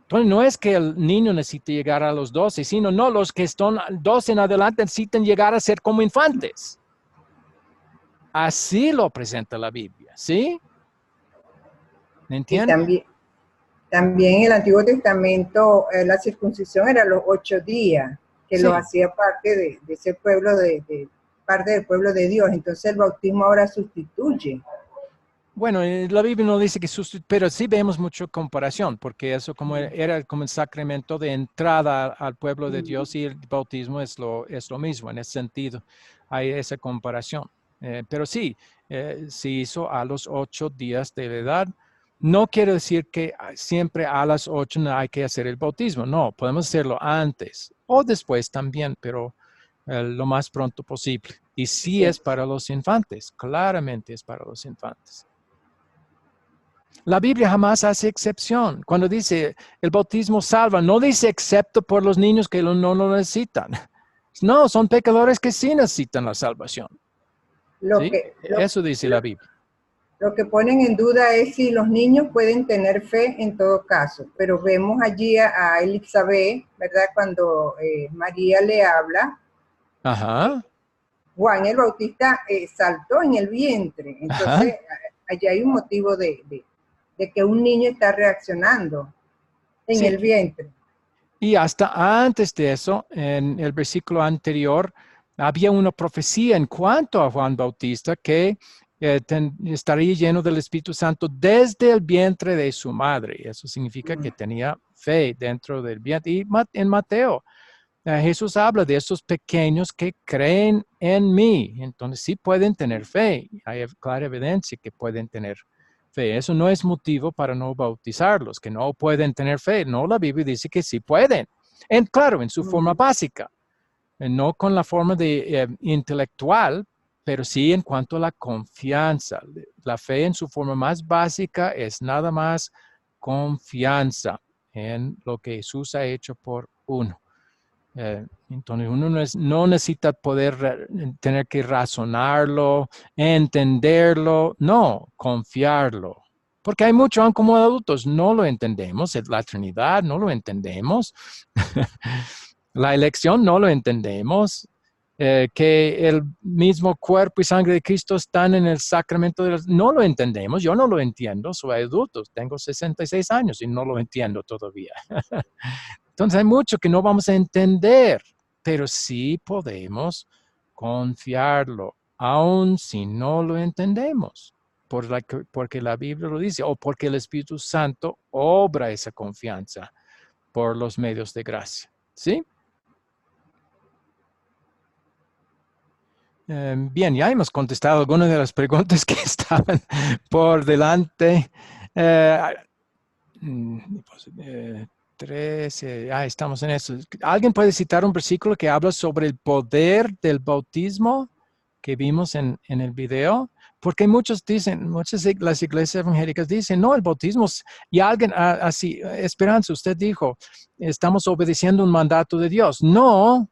Entonces, no es que el niño necesite llegar a los 12, sino no, los que están 12 en adelante necesitan llegar a ser como infantes. Así lo presenta la Biblia, ¿sí? ¿Me entienden? Y también en el Antiguo Testamento la circuncisión era los 8 días, que Sí. los hacía parte de ese pueblo, parte del pueblo de Dios. Entonces el bautismo ahora sustituye. Bueno, la Biblia no dice que sustituye, pero sí vemos mucha comparación, porque eso como era como el sacramento de entrada al pueblo de Dios y el bautismo es lo mismo, en ese sentido hay esa comparación. Pero sí, se hizo a los 8 días de la edad. No quiere decir que siempre a las 8 no hay que hacer el bautismo, no, podemos hacerlo antes o después también, pero lo más pronto posible. Y sí es para los infantes, claramente es para los infantes. La Biblia jamás hace excepción. Cuando dice el bautismo salva, no dice excepto por los niños que no lo necesitan. No, son pecadores que sí necesitan la salvación. ¿Sí? Eso dice la Biblia. Lo que ponen en duda es si los niños pueden tener fe en todo caso. Pero vemos allí a Elizabeth, ¿verdad? Cuando María le habla. Ajá. Juan el Bautista saltó en el vientre. Entonces, allí hay un motivo de que un niño está reaccionando en el vientre. Y hasta antes de eso, en el versículo anterior, había una profecía en cuanto a Juan Bautista que estaría lleno del Espíritu Santo desde el vientre de su madre. Eso significa que tenía fe dentro del vientre. Y en Mateo, Jesús habla de esos pequeños que creen en mí. Entonces sí pueden tener fe. Hay clara evidencia que pueden tener fe. Eso no es motivo para no bautizarlos, que no pueden tener fe. No, la Biblia dice que sí pueden. Claro, en su forma básica. No con la forma de intelectual, pero sí en cuanto a la confianza. La fe en su forma más básica es nada más confianza en lo que Jesús ha hecho por uno. Entonces uno no necesita poder tener que razonarlo, entenderlo, no, confiarlo. Porque hay mucho, aún como adultos, no lo entendemos, la Trinidad no lo entendemos, la elección no lo entendemos, que el mismo cuerpo y sangre de Cristo están en el sacramento no lo entendemos, yo no lo entiendo, soy adulto, tengo 66 años y no lo entiendo todavía. Entonces hay mucho que no vamos a entender, pero sí podemos confiarlo, aun si no lo entendemos, porque la Biblia lo dice, o porque el Espíritu Santo obra esa confianza por los medios de gracia. ¿Sí? Bien, ya hemos contestado algunas de las preguntas que estaban por delante. 13, estamos en eso. ¿Alguien puede citar un versículo que habla sobre el poder del bautismo que vimos en el video? Porque muchas las iglesias evangélicas dicen, no, el bautismo, y alguien así, Esperanza, usted dijo, estamos obedeciendo un mandato de Dios. No,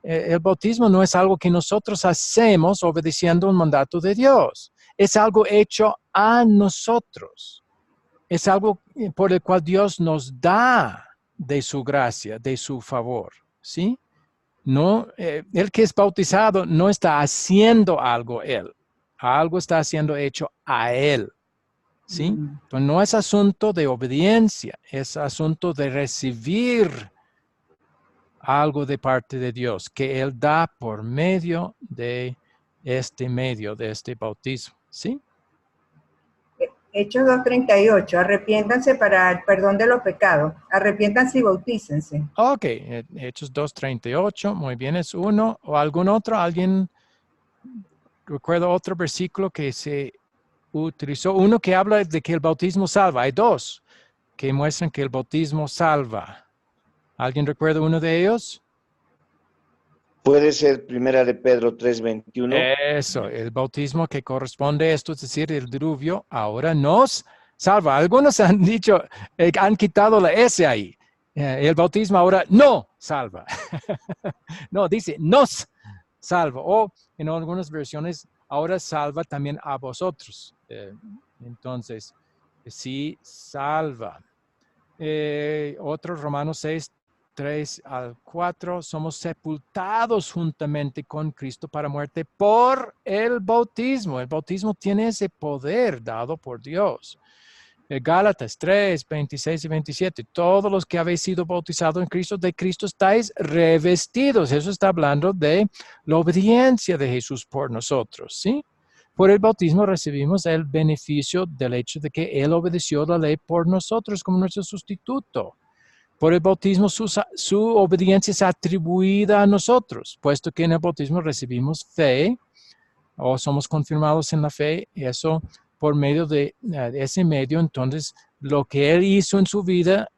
el bautismo no es algo que nosotros hacemos obedeciendo un mandato de Dios. Es algo hecho a nosotros. Es algo por el cual Dios nos da de su gracia, de su favor, ¿sí? No, el que es bautizado no está haciendo algo él. Algo está siendo hecho a él, ¿sí? Entonces no es asunto de obediencia, es asunto de recibir algo de parte de Dios que él da por medio de este bautismo, ¿sí? Hechos 2:38, arrepiéntanse para el perdón de los pecados, arrepiéntanse y bautícense. Ok, Hechos 2:38, muy bien, es uno. ¿O algún otro? ¿Alguien recuerda otro versículo que se utilizó? Uno que habla de que el bautismo salva. Hay dos que muestran que el bautismo salva. ¿Alguien recuerda uno de ellos? Puede ser Primera de Pedro 3:21. Eso, el bautismo que corresponde a esto, es decir, el diluvio, ahora nos salva. Algunos han dicho, han quitado la S ahí. El bautismo ahora no salva. No, dice nos salva. O en algunas versiones ahora salva también a vosotros. Entonces, sí salva. Otro, Romanos 6, 3 al 4, somos sepultados juntamente con Cristo para muerte por el bautismo. El bautismo tiene ese poder dado por Dios. Gálatas 3, 26 y 27. Todos los que habéis sido bautizados en Cristo, de Cristo estáis revestidos. Eso está hablando de la obediencia de Jesús por nosotros, ¿sí? Por el bautismo recibimos el beneficio del hecho de que Él obedeció la ley por nosotros como nuestro sustituto. Por el bautismo su obediencia es atribuida a nosotros, puesto que en el bautismo recibimos fe o somos confirmados en la fe, y eso por medio de ese medio, entonces lo que Él hizo en su vida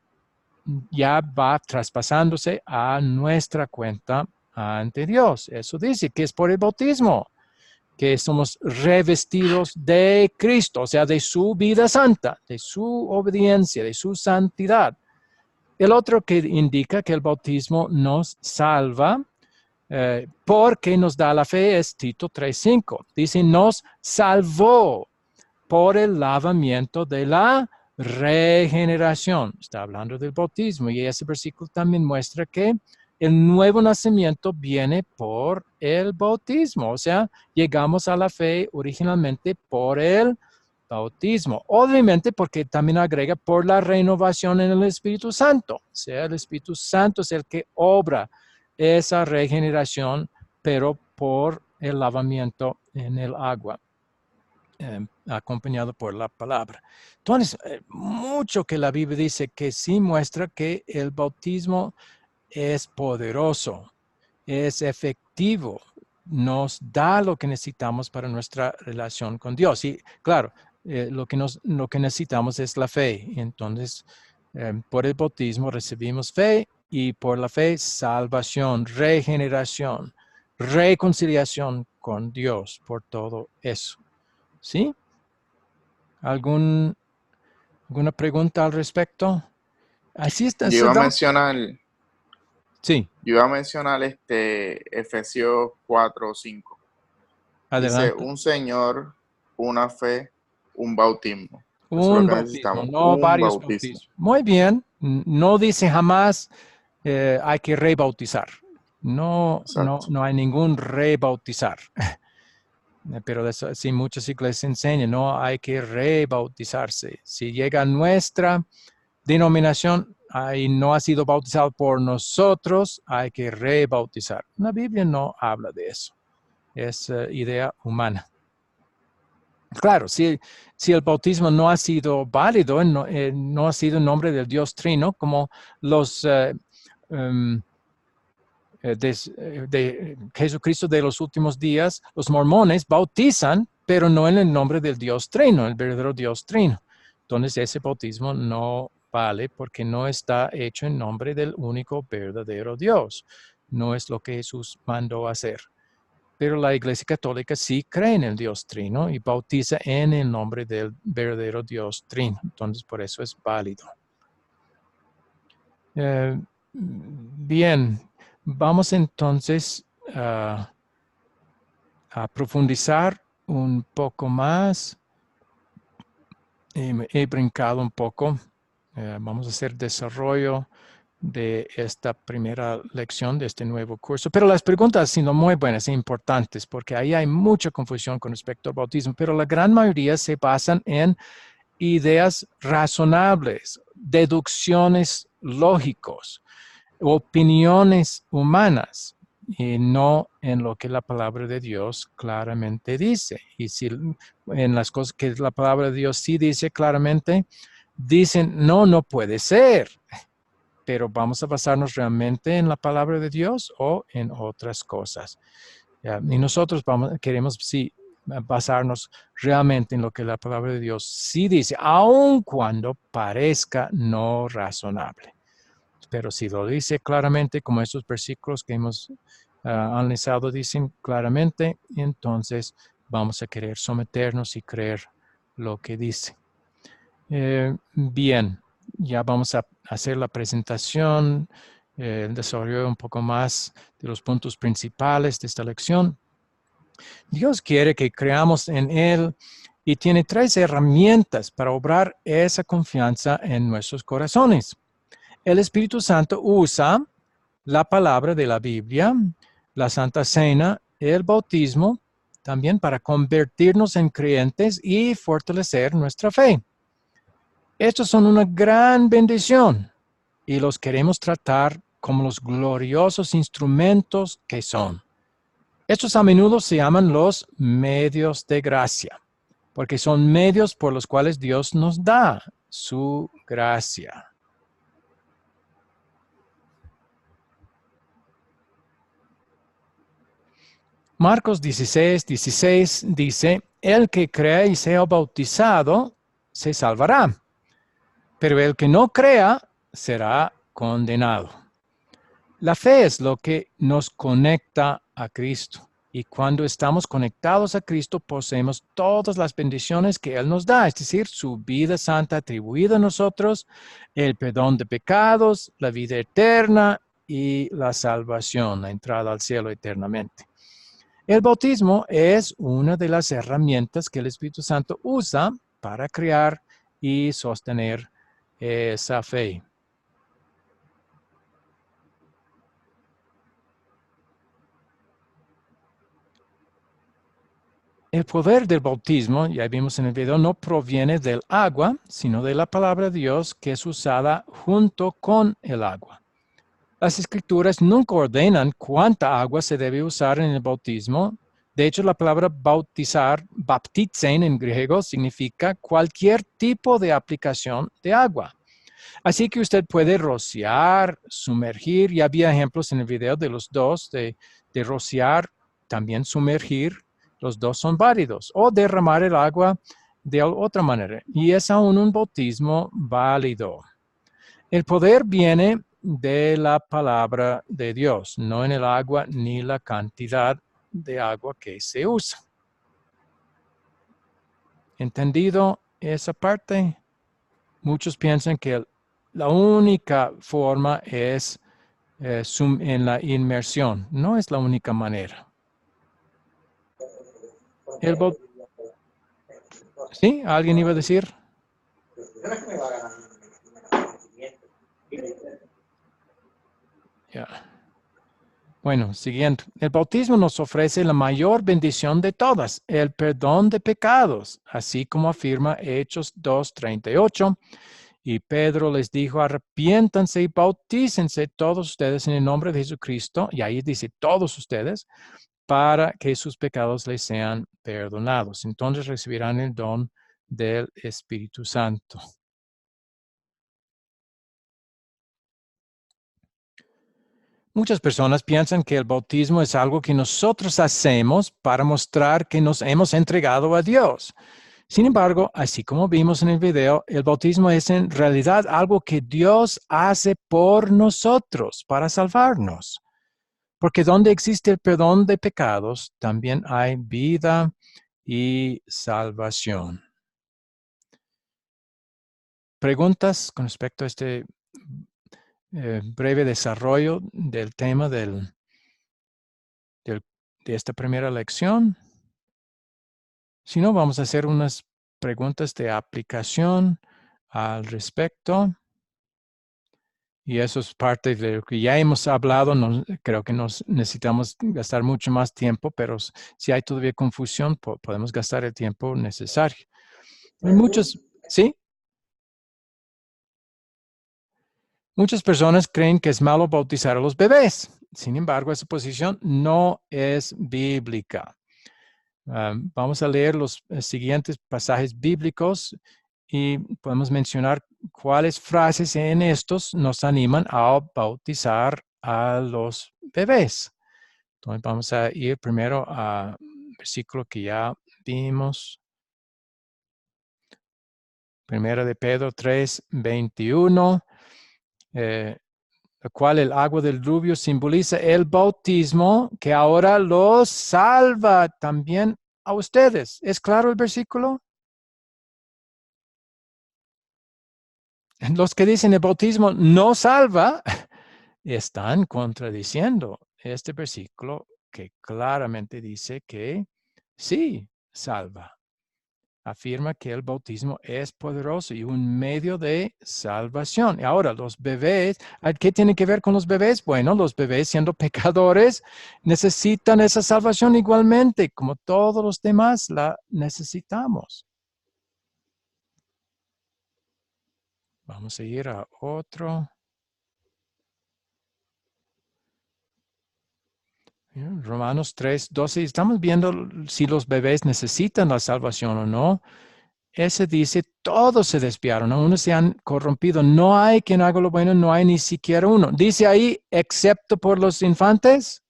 ya va traspasándose a nuestra cuenta ante Dios. Eso dice que es por el bautismo que somos revestidos de Cristo, o sea, de su vida santa, de su obediencia, de su santidad. El otro que indica que el bautismo nos salva porque nos da la fe es Tito 3:5. Dice, nos salvó por el lavamiento de la regeneración. Está hablando del bautismo y ese versículo también muestra que el nuevo nacimiento viene por el bautismo. O sea, llegamos a la fe originalmente por el bautismo. Obviamente porque también agrega por la renovación en el Espíritu Santo. O sea, el Espíritu Santo es el que obra esa regeneración, pero por el lavamiento en el agua. Acompañado por la palabra. Entonces, mucho que la Biblia dice que sí muestra que el bautismo es poderoso, es efectivo, nos da lo que necesitamos para nuestra relación con Dios. Y claro, lo que necesitamos es la fe. Entonces, por el bautismo recibimos fe y por la fe salvación, regeneración, reconciliación con Dios por todo eso. ¿Sí? ¿Alguna pregunta al respecto? Así está. Yo iba a mencionar. Sí. Yo iba a mencionar Efesios 4:5. Adelante. Dice, un Señor, una fe, un bautismo. Un bautismo, no varios bautismos. Muy bien. No dice jamás hay que rebautizar. No hay ningún rebautizar. Pero eso, sí, muchas iglesias enseñan, no hay que rebautizarse. Si llega a nuestra denominación y no ha sido bautizado por nosotros, hay que rebautizar. La Biblia no habla de eso. Es idea humana. Claro, si el bautismo no ha sido válido, no ha sido en nombre del Dios Trino, como los de Jesucristo de los últimos días, los mormones bautizan, pero no en el nombre del Dios Trino, el verdadero Dios Trino. Entonces ese bautismo no vale porque no está hecho en nombre del único verdadero Dios. No es lo que Jesús mandó hacer. Pero la Iglesia Católica sí cree en el Dios Trino y bautiza en el nombre del verdadero Dios Trino. Entonces por eso es válido. Bien. Vamos entonces a profundizar un poco más. He brincado un poco. Vamos a hacer desarrollo de esta primera lección de este nuevo curso. Pero las preguntas han sido muy buenas e importantes porque ahí hay mucha confusión con respecto al bautismo, pero la gran mayoría se basan en ideas razonables, deducciones lógicas, opiniones humanas y no en lo que la palabra de Dios claramente dice. Y si en las cosas que la palabra de Dios sí dice claramente, dicen, no puede ser. Pero vamos a basarnos realmente en la palabra de Dios o en otras cosas. Y nosotros queremos sí basarnos realmente en lo que la palabra de Dios sí dice, aun cuando parezca no razonable. Pero si lo dice claramente, como estos versículos que hemos analizado dicen claramente, entonces vamos a querer someternos y creer lo que dice. Bien, ya vamos a hacer la presentación, el desarrollo un poco más de los puntos principales de esta lección. Dios quiere que creamos en Él y tiene 3 herramientas para obrar esa confianza en nuestros corazones. El Espíritu Santo usa la palabra de la Biblia, la Santa Cena, el bautismo, también para convertirnos en creyentes y fortalecer nuestra fe. Estos son una gran bendición y los queremos tratar como los gloriosos instrumentos que son. Estos a menudo se llaman los medios de gracia, porque son medios por los cuales Dios nos da su gracia. Marcos 16:16 dice, el que cree y sea bautizado se salvará, pero el que no crea será condenado. La fe es lo que nos conecta a Cristo. Y cuando estamos conectados a Cristo, poseemos todas las bendiciones que Él nos da, es decir, su vida santa atribuida a nosotros, el perdón de pecados, la vida eterna y la salvación, la entrada al cielo eternamente. El bautismo es una de las herramientas que el Espíritu Santo usa para crear y sostener esa fe. El poder del bautismo, ya vimos en el video, no proviene del agua, sino de la palabra de Dios que es usada junto con el agua. Las Escrituras nunca ordenan cuánta agua se debe usar en el bautismo. De hecho, la palabra bautizar, baptizen en griego, significa cualquier tipo de aplicación de agua. Así que usted puede rociar, sumergir, y había ejemplos en el video de los dos, de rociar, también sumergir. Los dos son válidos, o derramar el agua de otra manera, y es aún un bautismo válido. El poder viene de la palabra de Dios, no en el agua ni la cantidad de agua que se usa. ¿Entendido esa parte? Muchos piensan que la única forma es en la inmersión. No es la única manera. ¿Sí? ¿Alguien iba a decir? Ya. Bueno, siguiente. El bautismo nos ofrece la mayor bendición de todas, el perdón de pecados, así como afirma Hechos 2:38. Y Pedro les dijo, arrepiéntanse y bautícense todos ustedes en el nombre de Jesucristo, y ahí dice todos ustedes, para que sus pecados les sean perdonados. Entonces recibirán el don del Espíritu Santo. Muchas personas piensan que el bautismo es algo que nosotros hacemos para mostrar que nos hemos entregado a Dios. Sin embargo, así como vimos en el video, el bautismo es en realidad algo que Dios hace por nosotros para salvarnos. Porque donde existe el perdón de pecados, también hay vida y salvación. ¿Preguntas con respecto a este breve desarrollo del tema de esta primera lección? Si no, vamos a hacer unas preguntas de aplicación al respecto. Y eso es parte de lo que ya hemos hablado. No, creo que necesitamos gastar mucho más tiempo, pero si hay todavía confusión, podemos gastar el tiempo necesario. Hay muchos, ¿sí? Muchas personas creen que es malo bautizar a los bebés. Sin embargo, esa posición no es bíblica. Vamos a leer los siguientes pasajes bíblicos y podemos mencionar cuáles frases en estos nos animan a bautizar a los bebés. Entonces vamos a ir primero al versículo que ya vimos. Primera de Pedro 3:21. La cual el agua del diluvio simboliza el bautismo que ahora los salva también a ustedes. ¿Es claro el versículo? Los que dicen el bautismo no salva, están contradiciendo este versículo que claramente dice que sí salva. Afirma que el bautismo es poderoso y un medio de salvación. Y ahora, los bebés, ¿qué tiene que ver con los bebés? Bueno, los bebés siendo pecadores necesitan esa salvación igualmente, como todos los demás la necesitamos. Vamos a ir a otro. Romanos 3, 12. Estamos viendo si los bebés necesitan la salvación o no. Ese dice, todos se desviaron, unos se han corrompido. No hay quien haga lo bueno, no hay ni siquiera uno. Dice ahí, excepto por los infantes.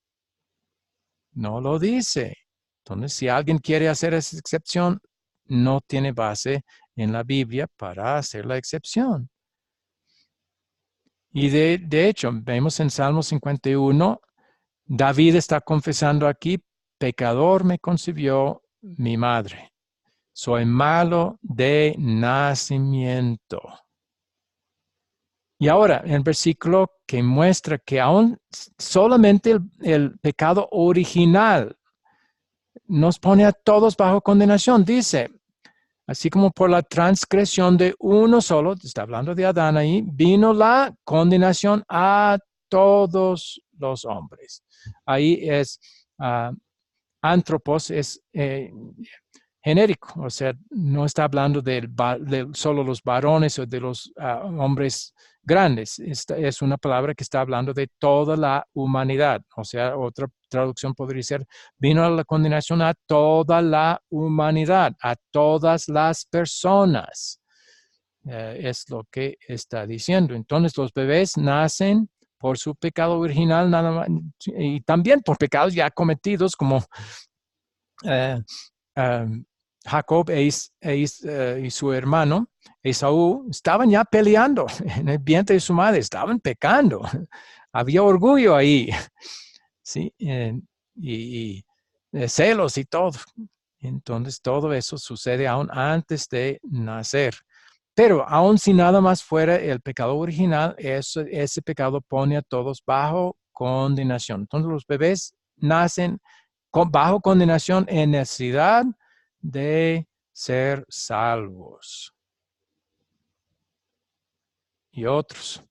No lo dice. Entonces, si alguien quiere hacer esa excepción, no tiene base en la Biblia para hacer la excepción. Y de hecho, vemos en Salmo 51, David está confesando aquí, pecador me concibió mi madre. Soy malo de nacimiento. Y ahora, el versículo que muestra que aún solamente el pecado original nos pone a todos bajo condenación. Dice, así como por la transgresión de uno solo, está hablando de Adán ahí, vino la condenación a todos los hombres. Ahí es antropos, es genérico, o sea, no está hablando de solo los varones o de los hombres grandes. Esta es una palabra que está hablando de toda la humanidad. O sea, otra traducción podría ser, vino la condenación a toda la humanidad, a todas las personas. Es lo que está diciendo. Entonces, los bebés nacen por su pecado original nada más, y también por pecados ya cometidos como Jacob y su hermano Esaú estaban ya peleando en el vientre de su madre, estaban pecando. Había orgullo ahí, ¿sí? Y celos y todo. Entonces todo eso sucede aún antes de nacer. Pero aún si nada más fuera el pecado original, ese pecado pone a todos bajo condenación. Entonces los bebés nacen bajo condenación en necesidad de ser salvos. Y otros.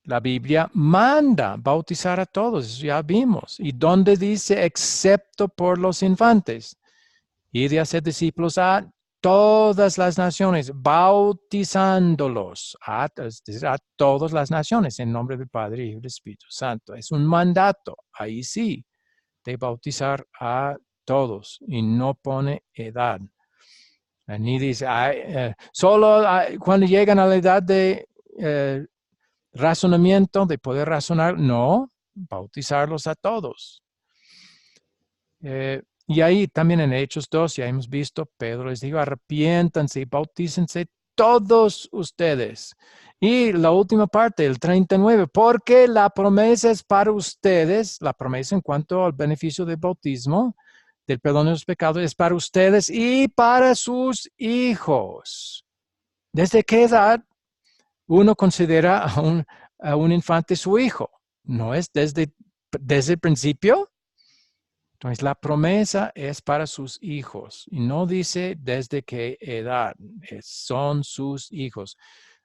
La Biblia manda bautizar a todos, eso ya vimos. ¿Y dónde dice excepto por los infantes? Y de hacer discípulos a todas las naciones, bautizándolos a todas las naciones en nombre del Padre y del Espíritu Santo. Es un mandato, ahí sí, de bautizar a todos y no pone edad. Ni dice, solo cuando llegan a la edad de razonamiento, de poder razonar, no, bautizarlos a todos. Y ahí también en Hechos 2, ya hemos visto, Pedro les dijo, arrepiéntanse y bautícense todos ustedes. Y la última parte, el 39, porque la promesa es para ustedes, la promesa en cuanto al beneficio del bautismo, del perdón de los pecados, es para ustedes y para sus hijos. ¿Desde qué edad uno considera a un infante su hijo? ¿No es desde el principio? Entonces, la promesa es para sus hijos y no dice desde qué edad, son sus hijos.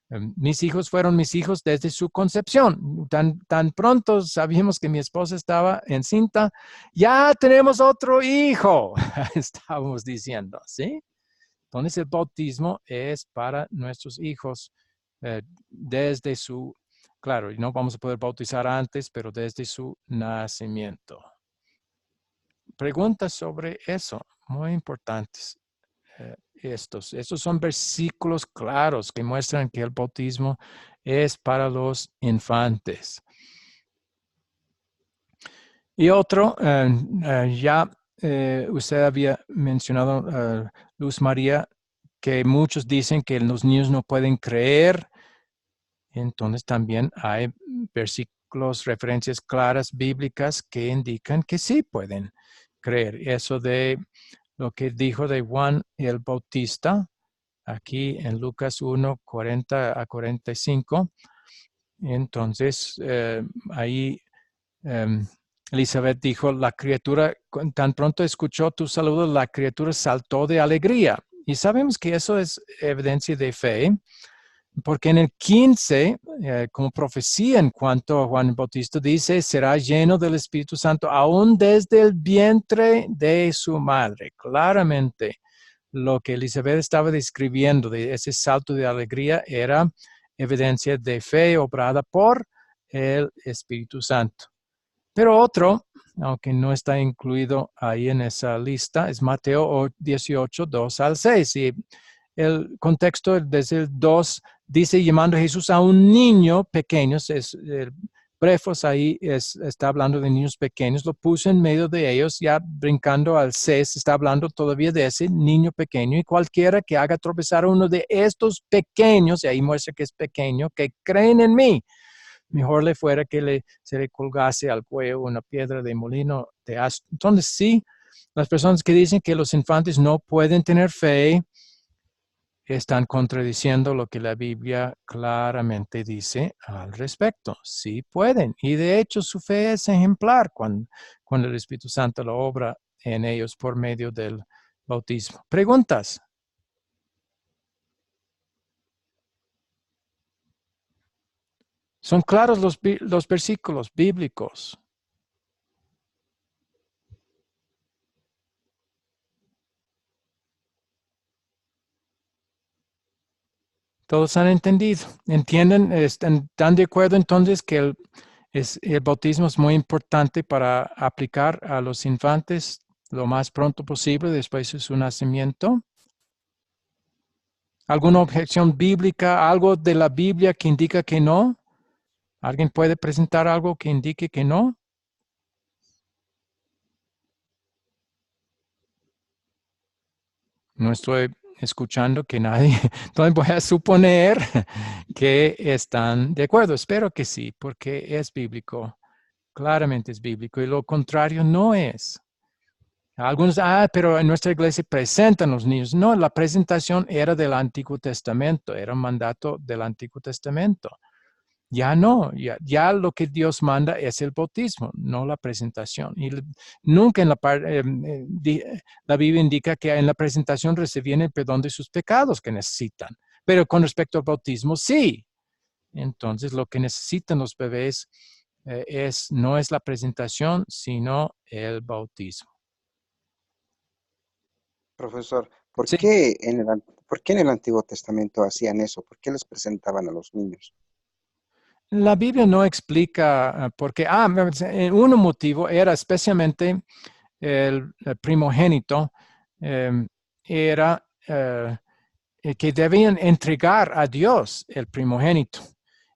Mis hijos fueron mis hijos desde su concepción. Tan pronto sabíamos que mi esposa estaba encinta, ya tenemos otro hijo, estábamos diciendo, ¿sí? Entonces, el bautismo es para nuestros hijos desde su, claro, y no vamos a poder bautizar antes, pero desde su nacimiento. Preguntas sobre eso, muy importantes. Estos son versículos claros que muestran que el bautismo es para los infantes. Y otro, usted había mencionado, Luz María, que muchos dicen que los niños no pueden creer. Entonces también hay versículos, referencias claras bíblicas que indican que sí pueden creer. Eso de lo que dijo de Juan el Bautista, aquí en Lucas 1, 40 a 45. Entonces, ahí Elizabeth dijo, la criatura, tan pronto escuchó tu saludo, la criatura saltó de alegría. Y sabemos que eso es evidencia de fe, porque en el 15, como profecía en cuanto a Juan el Bautista, dice, será lleno del Espíritu Santo aún desde el vientre de su madre. Claramente, lo que Elizabeth estaba describiendo de ese salto de alegría era evidencia de fe obrada por el Espíritu Santo. Pero otro, aunque no está incluido ahí en esa lista, es Mateo 18, 2 al 6. Y el contexto desde el 2 dice, llamando a Jesús a un niño pequeño, Brefos ahí está hablando de niños pequeños, lo puso en medio de ellos, ya brincando al 6, está hablando todavía de ese niño pequeño, y cualquiera que haga tropezar a uno de estos pequeños, y ahí muestra que es pequeño, que creen en mí, mejor le fuera que se le colgase al cuello una piedra de molino de asno. Entonces, sí, las personas que dicen que los infantes no pueden tener fe están contradiciendo lo que la Biblia claramente dice al respecto. Sí pueden. Y de hecho, su fe es ejemplar cuando el Espíritu Santo lo obra en ellos por medio del bautismo. ¿Preguntas? Son claros los versículos bíblicos. Todos han entendido. ¿Entienden? ¿Están de acuerdo entonces que el bautismo es muy importante para aplicar a los infantes lo más pronto posible después de su nacimiento? ¿Alguna objeción bíblica, algo de la Biblia que indica que no? ¿Alguien puede presentar algo que indique que no? No estoy escuchando que nadie, entonces voy a suponer que están de acuerdo. Espero que sí, porque es bíblico, claramente es bíblico, y lo contrario no es. Algunos, pero en nuestra iglesia presentan los niños. No, la presentación era del Antiguo Testamento, era un mandato del Antiguo Testamento. Ya no, ya lo que Dios manda es el bautismo, no la presentación. Y nunca en la Biblia indica que en la presentación recibían el perdón de sus pecados que necesitan. Pero con respecto al bautismo, sí. Entonces, lo que necesitan los bebés no es la presentación, sino el bautismo. Profesor, ¿por Sí. qué en el Antiguo Testamento hacían eso? ¿Por qué les presentaban a los niños? La Biblia no explica por qué. Un motivo era especialmente el primogénito, era que debían entregar a Dios el primogénito.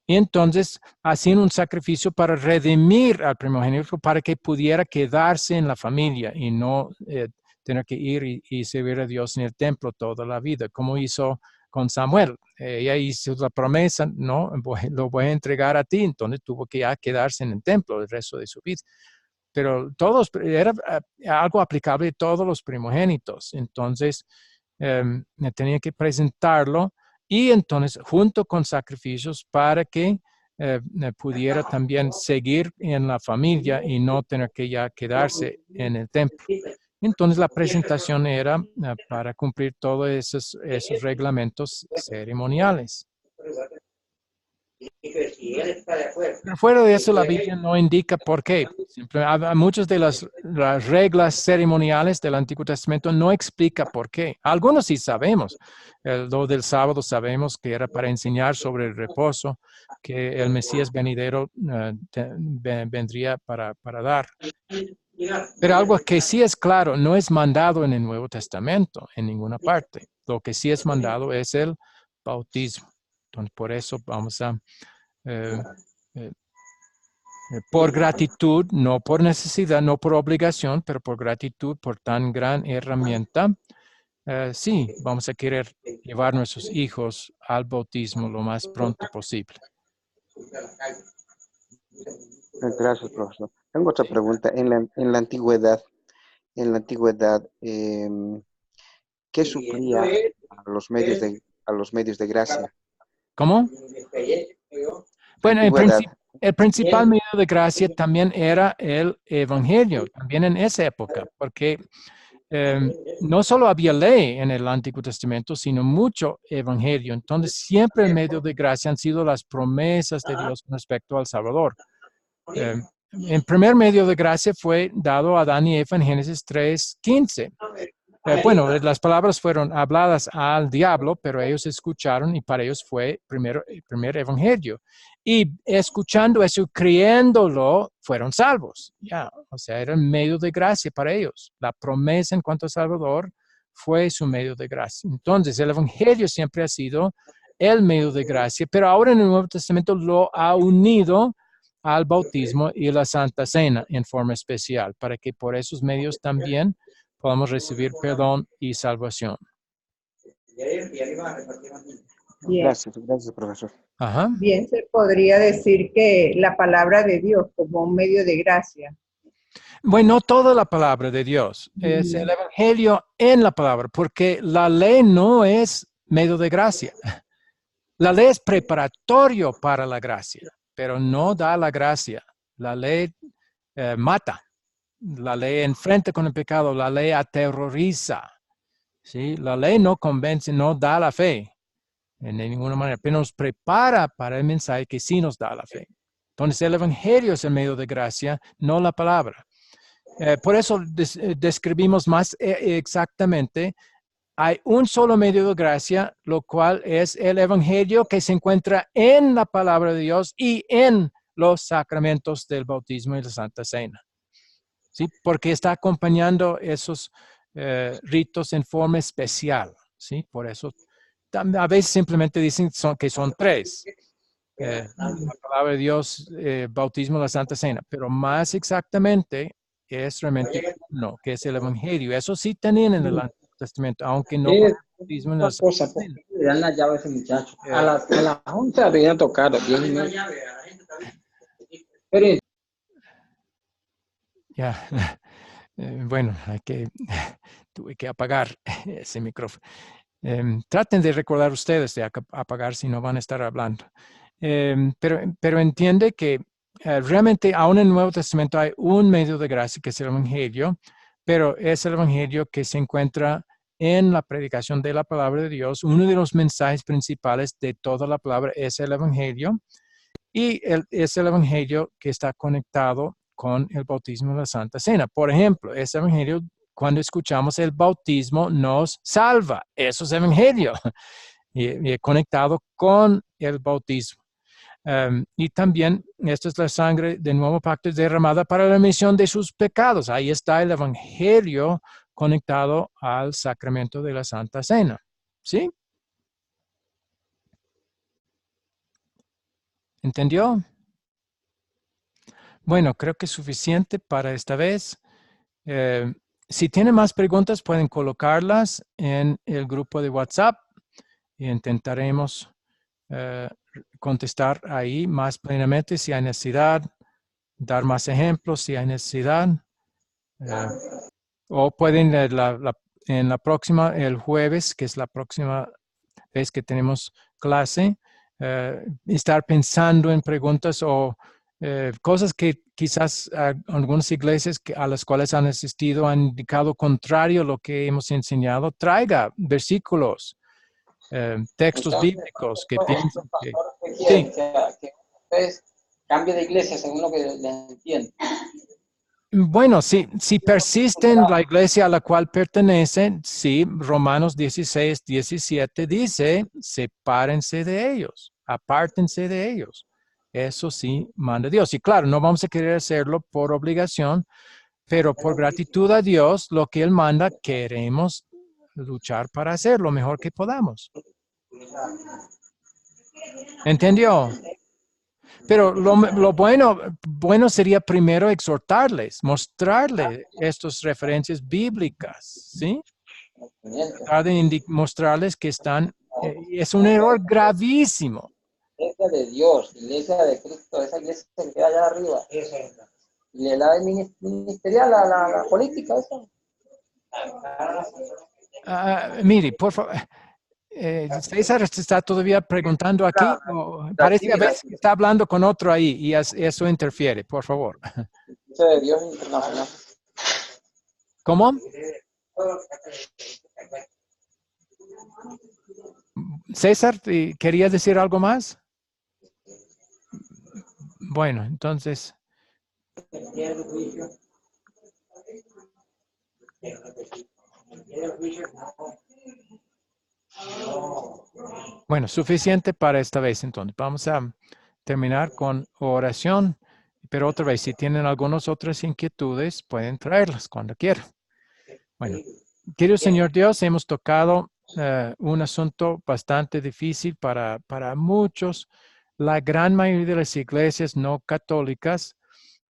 Y entonces hacían un sacrificio para redimir al primogénito, para que pudiera quedarse en la familia y no tener que ir y servir a Dios en el templo toda la vida, como hizo con Samuel. Ella hizo la promesa, no, lo voy a entregar a ti, entonces tuvo que ya quedarse en el templo el resto de su vida. Pero era algo aplicable a todos los primogénitos. Entonces, tenía que presentarlo y entonces junto con sacrificios para que pudiera también seguir en la familia y no tener que ya quedarse en el templo. Entonces la presentación era para cumplir todos esos reglamentos ceremoniales. Pero fuera de eso, la Biblia no indica por qué. Muchas de las reglas ceremoniales del Antiguo Testamento no explica por qué. Algunos sí sabemos. Lo del sábado sabemos que era para enseñar sobre el reposo, que el Mesías venidero vendría para dar. Pero algo que sí es claro, no es mandado en el Nuevo Testamento, en ninguna parte. Lo que sí es mandado es el bautismo. Entonces, por eso vamos a, por gratitud, no por necesidad, no por obligación, pero por gratitud, por tan gran herramienta, sí, vamos a querer llevar a nuestros hijos al bautismo lo más pronto posible. Gracias, profesor. Tengo otra pregunta. En la antigüedad, ¿qué suplía a los medios de gracia? ¿Cómo? Bueno, en el principal medio de gracia también era el evangelio, también en esa época, porque no solo había ley en el Antiguo Testamento, sino mucho evangelio. Entonces, siempre el medio de gracia han sido las promesas de Dios con respecto al Salvador. El primer medio de gracia fue dado a Adán y Eva en Génesis 3:15. Bueno, las palabras fueron habladas al diablo, pero ellos escucharon y para ellos fue el primer evangelio. Y escuchando eso, creyéndolo, fueron salvos. Ya, o sea, era el medio de gracia para ellos. La promesa en cuanto a Salvador fue su medio de gracia. Entonces, el evangelio siempre ha sido el medio de gracia, pero ahora en el Nuevo Testamento lo ha unido al bautismo y la Santa Cena en forma especial, para que por esos medios también podamos recibir perdón y salvación. Bien. Gracias, profesor. Ajá. Bien, se podría decir que la palabra de Dios como un medio de gracia. Bueno, no toda la palabra de Dios, es el evangelio en la palabra, porque la ley no es medio de gracia. La ley es preparatorio para la gracia, pero no da la gracia. La ley mata. La ley enfrenta con el pecado, la ley aterroriza. ¿Sí? La ley no convence, no da la fe de ninguna manera, pero nos prepara para el mensaje que sí nos da la fe. Entonces el evangelio es el medio de gracia, no la palabra. Por eso describimos más exactamente, hay un solo medio de gracia, lo cual es el evangelio que se encuentra en la palabra de Dios y en los sacramentos del bautismo y la Santa Cena. ¿Sí? Porque está acompañando esos ritos en forma especial. ¿Sí? Por eso a veces simplemente dicen que son tres. La palabra de Dios, bautismo y la Santa Cena. Pero más exactamente es realmente uno, que es el evangelio. Eso sí tenían en el Antiguo Testamento, aunque no con el bautismo y la Santa Cena. Le dan la llave a ese muchacho. A las 11 había tocado. Ya, bueno, tuve que apagar ese micrófono. Traten de recordar ustedes de apagar si no van a estar hablando. Pero entiende que realmente aún en el Nuevo Testamento hay un medio de gracia que es el Evangelio, pero es el Evangelio que se encuentra en la predicación de la palabra de Dios. Uno de los mensajes principales de toda la palabra es el Evangelio y es el Evangelio que está conectado con el bautismo de la Santa Cena. Por ejemplo, ese Evangelio, cuando escuchamos el bautismo, nos salva. Eso es Evangelio. Y conectado con el bautismo. Y también, esta es la sangre del nuevo pacto derramada para la remisión de sus pecados. Ahí está el Evangelio conectado al sacramento de la Santa Cena. ¿Sí? ¿Entendió? Bueno, creo que es suficiente para esta vez. Si tienen más preguntas, pueden colocarlas en el grupo de WhatsApp y intentaremos contestar ahí más plenamente si hay necesidad, dar más ejemplos si hay necesidad. O pueden en la próxima, el jueves, que es la próxima vez que tenemos clase, estar pensando en preguntas o cosas que quizás algunas iglesias a las cuales han asistido han indicado contrario a lo que hemos enseñado. Traiga versículos, textos bíblicos que piensan que... Sí. Que cambie de iglesia según lo que le entiendo. Bueno, si persisten en la iglesia a la cual pertenecen, sí, Romanos 16, 17 dice, sepárense de ellos, apártense de ellos. Eso sí manda Dios. Y claro, no vamos a querer hacerlo por obligación, pero por gratitud a Dios, lo que Él manda, queremos luchar para hacer lo mejor que podamos. ¿Entendió? Pero lo bueno sería primero exhortarles, mostrarles estas referencias bíblicas, ¿sí? Mostrarles que es un error gravísimo. Iglesia de Dios, iglesia de Cristo, esa iglesia que queda allá arriba. Y le da el ministerial a la política, eso. Mire, por favor, César está todavía preguntando aquí. Parece a veces que está hablando con otro ahí y eso interfiere, por favor. Dios internacional. ¿Cómo? César, ¿quería decir algo más? Bueno, entonces. Bueno, suficiente para esta vez entonces. Vamos a terminar con oración. Pero otra vez, si tienen algunas otras inquietudes, pueden traerlas cuando quieran. Bueno, querido Señor Dios, hemos tocado un asunto bastante difícil para muchos. La gran mayoría de las iglesias no católicas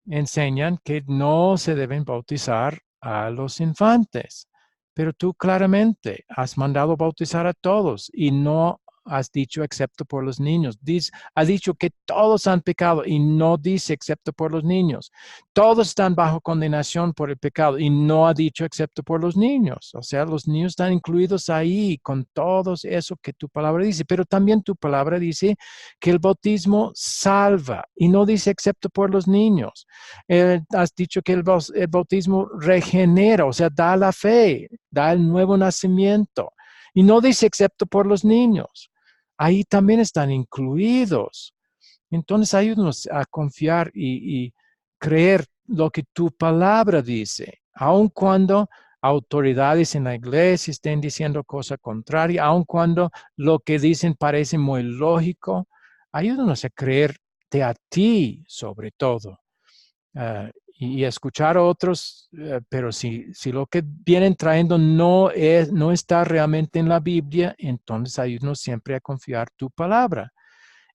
enseñan que no se deben bautizar a los infantes. Pero tú claramente has mandado bautizar a todos y no has dicho excepto por los niños. Ha dicho que todos han pecado y no dice excepto por los niños. Todos están bajo condenación por el pecado y no ha dicho excepto por los niños. O sea, los niños están incluidos ahí con todo eso que tu palabra dice. Pero también tu palabra dice que el bautismo salva y no dice excepto por los niños. Has dicho que el bautismo regenera, o sea, da la fe, da el nuevo nacimiento. Y no dice excepto por los niños. Ahí también están incluidos. Entonces ayúdanos a confiar y creer lo que tu palabra dice, aun cuando autoridades en la iglesia estén diciendo cosa contraria, aun cuando lo que dicen parece muy lógico. Ayúdanos a creerte a ti sobre todo. Y escuchar a otros, pero si lo que vienen trayendo no está realmente en la Biblia, entonces ayúdanos siempre a confiar tu palabra.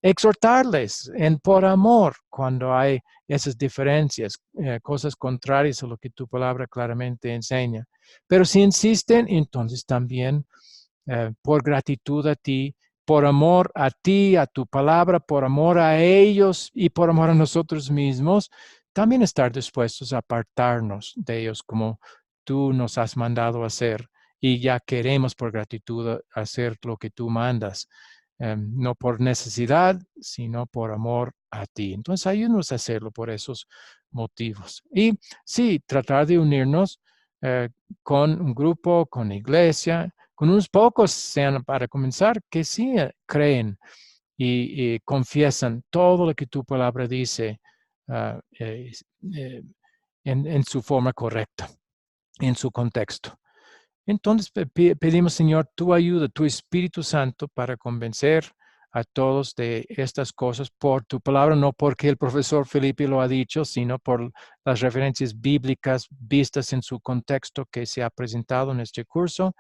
Exhortarles por amor cuando hay esas diferencias, cosas contrarias a lo que tu palabra claramente enseña. Pero si insisten, entonces también por gratitud a ti, por amor a ti, a tu palabra, por amor a ellos y por amor a nosotros mismos, también estar dispuestos a apartarnos de ellos como tú nos has mandado hacer y ya queremos por gratitud hacer lo que tú mandas, no por necesidad, sino por amor a ti. Entonces ayúdanos a hacerlo por esos motivos. Y sí, tratar de unirnos con un grupo, con la iglesia, con unos pocos sean para comenzar que sí creen y confiesan todo lo que tu palabra dice en su forma correcta, en su contexto. Entonces pedimos, Señor, tu ayuda, tu Espíritu Santo para convencer a todos de estas cosas por tu palabra, no porque el profesor Felipe lo ha dicho, sino por las referencias bíblicas vistas en su contexto que se ha presentado en este curso.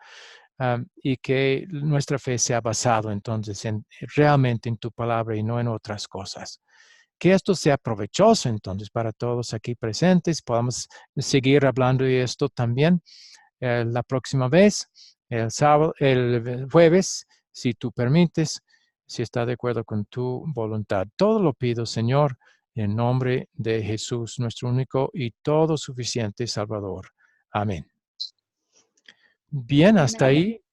Y que nuestra fe sea basado entonces realmente en tu palabra y no en otras cosas. Que esto sea provechoso entonces para todos aquí presentes. Podamos seguir hablando de esto también la próxima vez, el jueves, si tú permites, si está de acuerdo con tu voluntad. Todo lo pido, Señor, en nombre de Jesús, nuestro único y todo suficiente Salvador. Amén. Bien, hasta ahí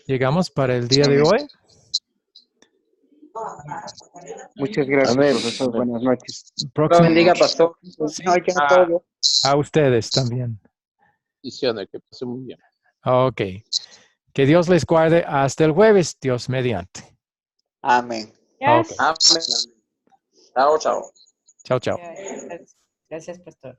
llegamos para el día de hoy. Muchas gracias, profesor. Buenas noches. Dios bendiga, pastor. Sí. A ustedes también. Bendiciones, que pasen muy bien. Ok. Que Dios les guarde hasta el jueves, Dios mediante. Amén. Okay. Amén. Chao, chao. Chao, chao. Gracias, pastor.